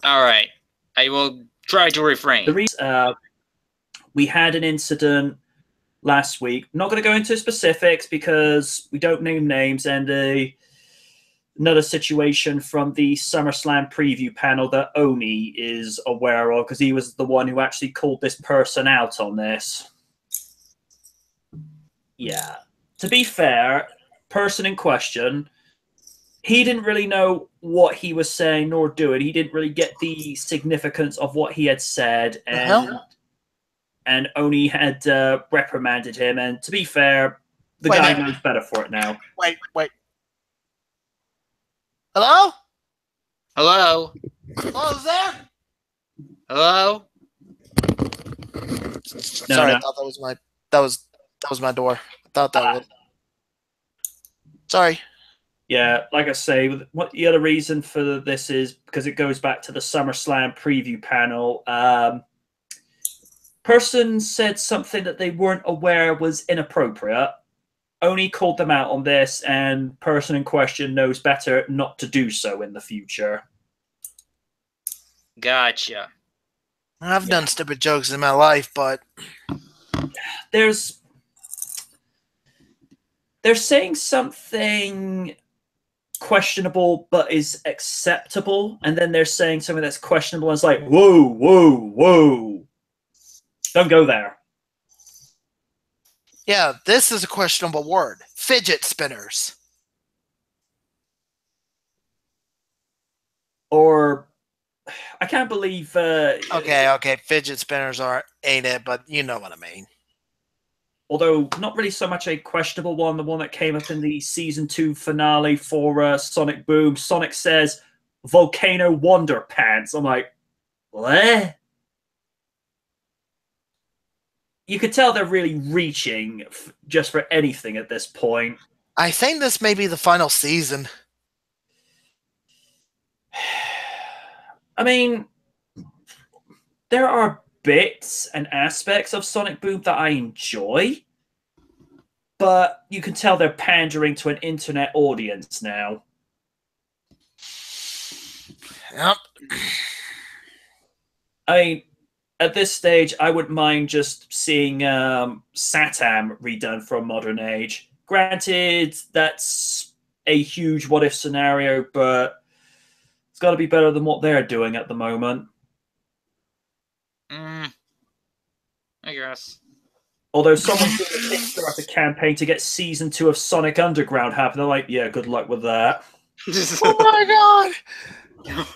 All right. I will try to refrain. The reason we had an incident last week. I'm not going to go into specifics because we don't name names, and another situation from the SummerSlam preview panel that Oni is aware of because he was the one who actually called this person out on this. Yeah. To be fair, person in question, he didn't really know what he was saying nor doing. He didn't really get the significance of what he had said, and Oni had reprimanded him. And to be fair, the guy knows better for it now. Wait. Hello? Hello? Hello, is there? Hello? Sorry, I thought that was my door. I thought that was. Sorry. Yeah, like I say, what the other reason for this is because it goes back to the SummerSlam preview panel. Person said something that they weren't aware was inappropriate. Oni called them out on this, and person in question knows better not to do so in the future. Gotcha. I've done stupid jokes in my life, but they're saying something questionable but is acceptable, and then they're saying something that's questionable and it's like, whoa, don't go there. Yeah, this is a questionable word. Fidget spinners. Or, I can't believe... Okay, fidget spinners ain't it, but you know what I mean. Although, not really so much a questionable one, the one that came up in the Season 2 finale for Sonic Boom. Sonic says, Volcano Wonder Pants. I'm like, what? You could tell they're really reaching just for anything at this point. I think this may be the final season. I mean, there are bits and aspects of Sonic Boom that I enjoy, but you can tell they're pandering to an internet audience now. Yep. I mean, at this stage, I wouldn't mind just seeing Satam redone from Modern Age. Granted, that's a huge what-if scenario, but it's got to be better than what they're doing at the moment. I guess. Although someone's doing a Kickstarter campaign to get Season 2 of Sonic Underground happen, they're like, yeah, good luck with that. Oh my god!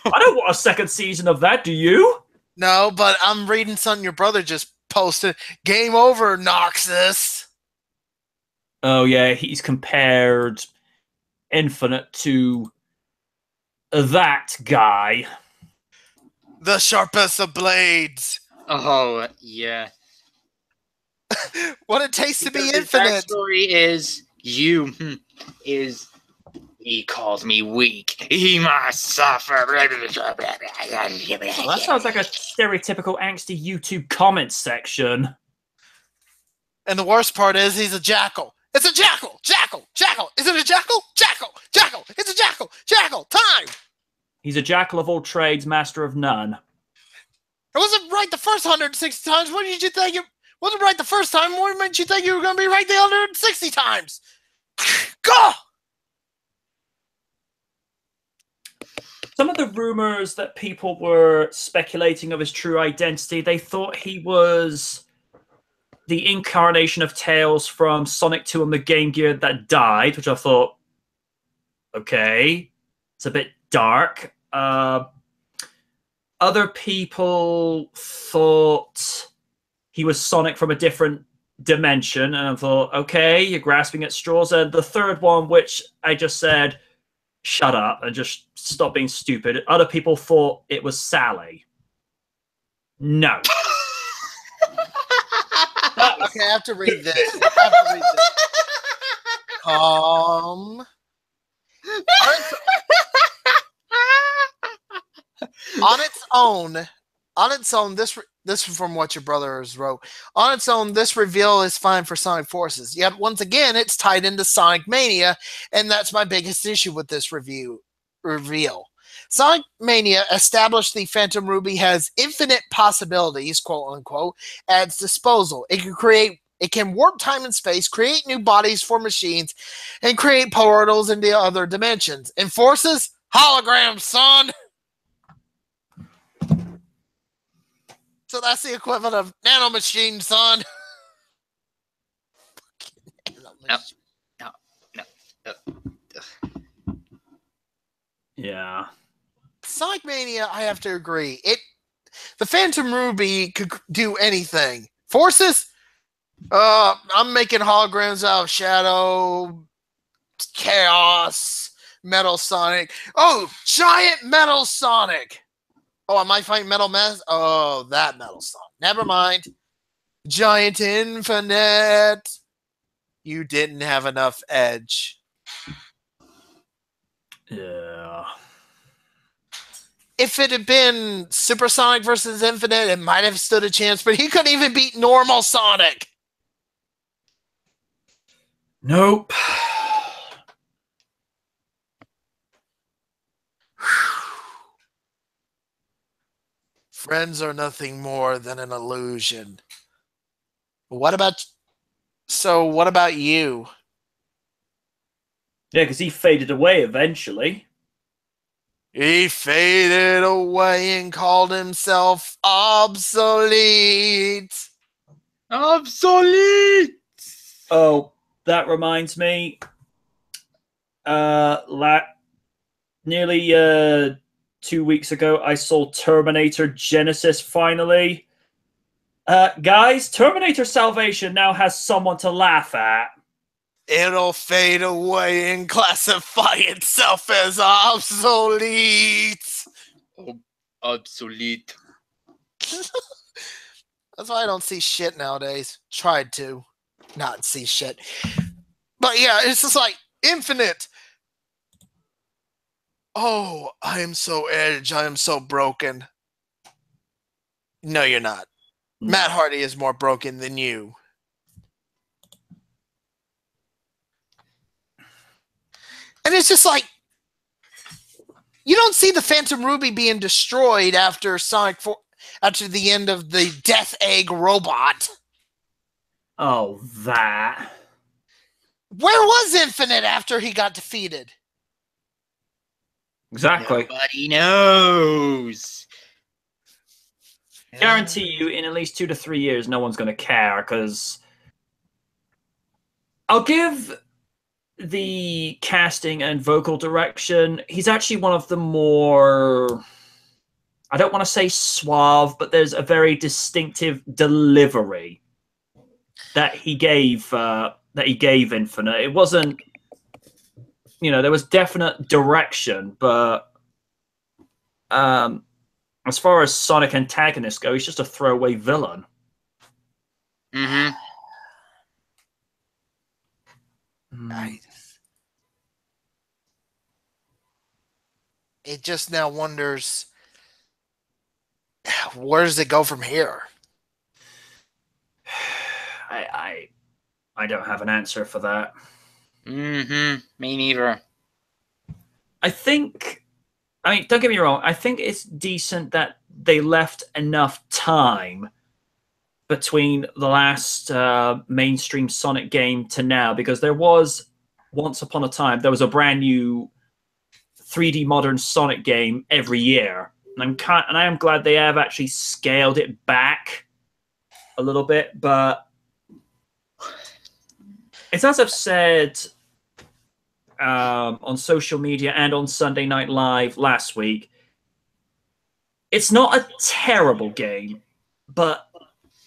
I don't want a second season of that, do you? No, but I'm reading something your brother just posted. Game over, Noxus. Oh yeah, he's compared Infinite to that guy. The sharpest of blades. Oh, yeah. What it takes to be Because infinite. His backstory is he calls me weak. He must suffer. Well, that sounds like a stereotypical angsty YouTube comments section. And the worst part is he's a jackal. It's a jackal! Jackal! Jackal! Is it a jackal? Jackal! Jackal! It's a jackal! Jackal! Time! He's a jackal of all trades, master of none. It wasn't right the first 160 times. What did you think? It wasn't right the first time. What made you think you were going to be right the 160 times? Go! Some of the rumors that people were speculating of his true identity, they thought he was the incarnation of Tails from Sonic 2 on the Game Gear that died, which I thought, okay, it's a bit dark. Other people thought he was Sonic from a different dimension, and I thought, okay, you're grasping at straws. And the third one, which I just said, shut up and just stop being stupid. Other people thought it was Sally. No. Okay, I have to read this. On its own, this is from what your brothers wrote. On its own, this reveal is fine for Sonic Forces. Yet once again, it's tied into Sonic Mania, and that's my biggest issue with this reveal. Sonic Mania established the Phantom Ruby has infinite possibilities, quote unquote, at its disposal. It can warp time and space, create new bodies for machines, and create portals into other dimensions. And Forces, holograms, son. So that's the equivalent of nanomachine, son. No. Yeah. Sonic Mania, I have to agree. The Phantom Ruby could do anything. Forces, I'm making holograms out of Shadow, Chaos, Metal Sonic. Oh, giant Metal Sonic. Oh, I might find Metal Mass. Oh, that Metal Sonic. Never mind. Giant Infinite. You didn't have enough edge. Yeah. If it had been Super Sonic versus Infinite, it might have stood a chance, but he couldn't even beat normal Sonic. Nope. Friends are nothing more than an illusion. What about you? Yeah, because he faded away eventually. He faded away and called himself obsolete. Obsolete! Oh, that reminds me. Nearly 2 weeks ago, I saw Terminator Genesis finally. Guys, Terminator Salvation now has someone to laugh at. It'll fade away and classify itself as obsolete. Obsolete. That's why I don't see shit nowadays. Tried to not see shit. But yeah, it's just like Infinite. Oh, I am so edge. I am so broken. No, you're not. Matt Hardy is more broken than you. And it's just like, you don't see the Phantom Ruby being destroyed after after the end of the Death Egg robot. Oh, that. Where was Infinite after he got defeated? Exactly. Nobody knows. Guarantee you, in at least 2 to 3 years, no one's going to care, because I'll give the casting and vocal direction, he's actually one of the more, I don't want to say suave, but there's a very distinctive delivery that he gave Infinite. It wasn't, there was definite direction, but as far as Sonic antagonists go, he's just a throwaway villain. Mm-hmm. Nice. It just now wonders, where does it go from here? I don't have an answer for that. Mm-hmm. Me neither. I mean, don't get me wrong. I think it's decent that they left enough time between the last mainstream Sonic game to now, because there was, once upon a time, there was a brand new 3D modern Sonic game every year. And I am glad they have actually scaled it back a little bit, but it's as I've said on social media and on Sunday Night Live last week, it's not a terrible game, but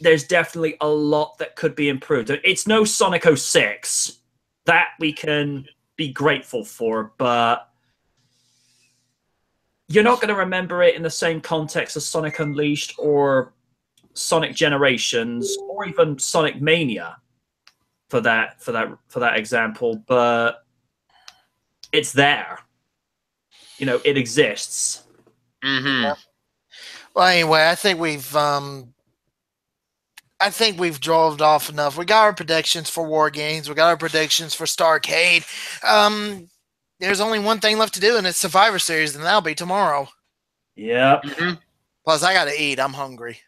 there's definitely a lot that could be improved. It's no Sonic 06. That we can be grateful for, but you're not going to remember it in the same context as Sonic Unleashed or Sonic Generations or even Sonic Mania for that example, but it's there. It exists. Mm-hmm. Yeah. Well, anyway, I think we've drove off enough. We got our predictions for War Games. We got our predictions for Starcade. There's only one thing left to do, and it's Survivor Series, and that'll be tomorrow. Yep. Mm-hmm. Plus, I got to eat. I'm hungry.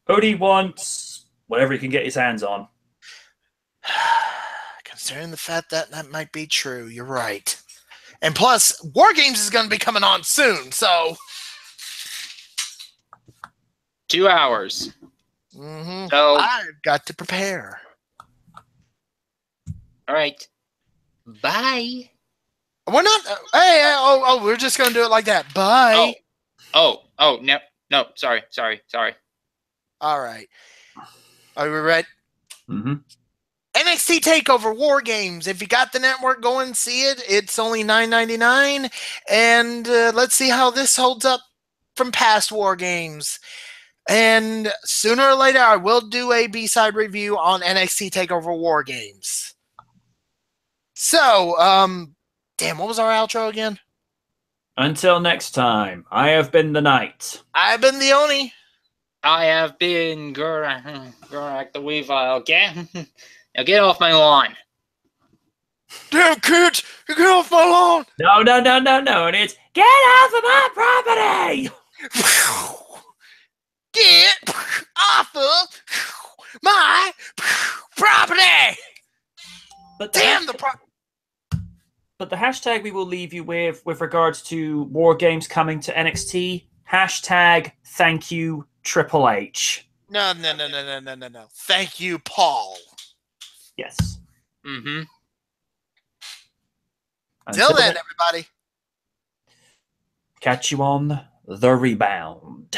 Odie wants whatever he can get his hands on. Considering the fact that might be true, you're right. And plus, War Games is going to be coming on soon, so 2 hours. Mm-hmm. So I've got to prepare. All right. Bye. We're not. We're just going to do it like that. Bye. Oh, no. Sorry. All right. Are we ready? Mm-hmm. NXT TakeOver War Games. If you got the network, go and see it. It's only $9.99, and let's see how this holds up from past War Games. And sooner or later, I will do a B-side review on NXT TakeOver War Games. So, damn, what was our outro again? Until next time, I have been the Knight. I've been the Oni. I have been Gorak the Weavile again. Now get off my lawn. Damn kids, you get off my lawn. No. And it's get off of my property. Get off of my property. But the the hashtag we will leave you with regards to War Games coming to NXT, hashtag thank you Triple H. No. Thank you, Paul. Yes. Mm-hmm. Till then, everybody. Catch you on the rebound.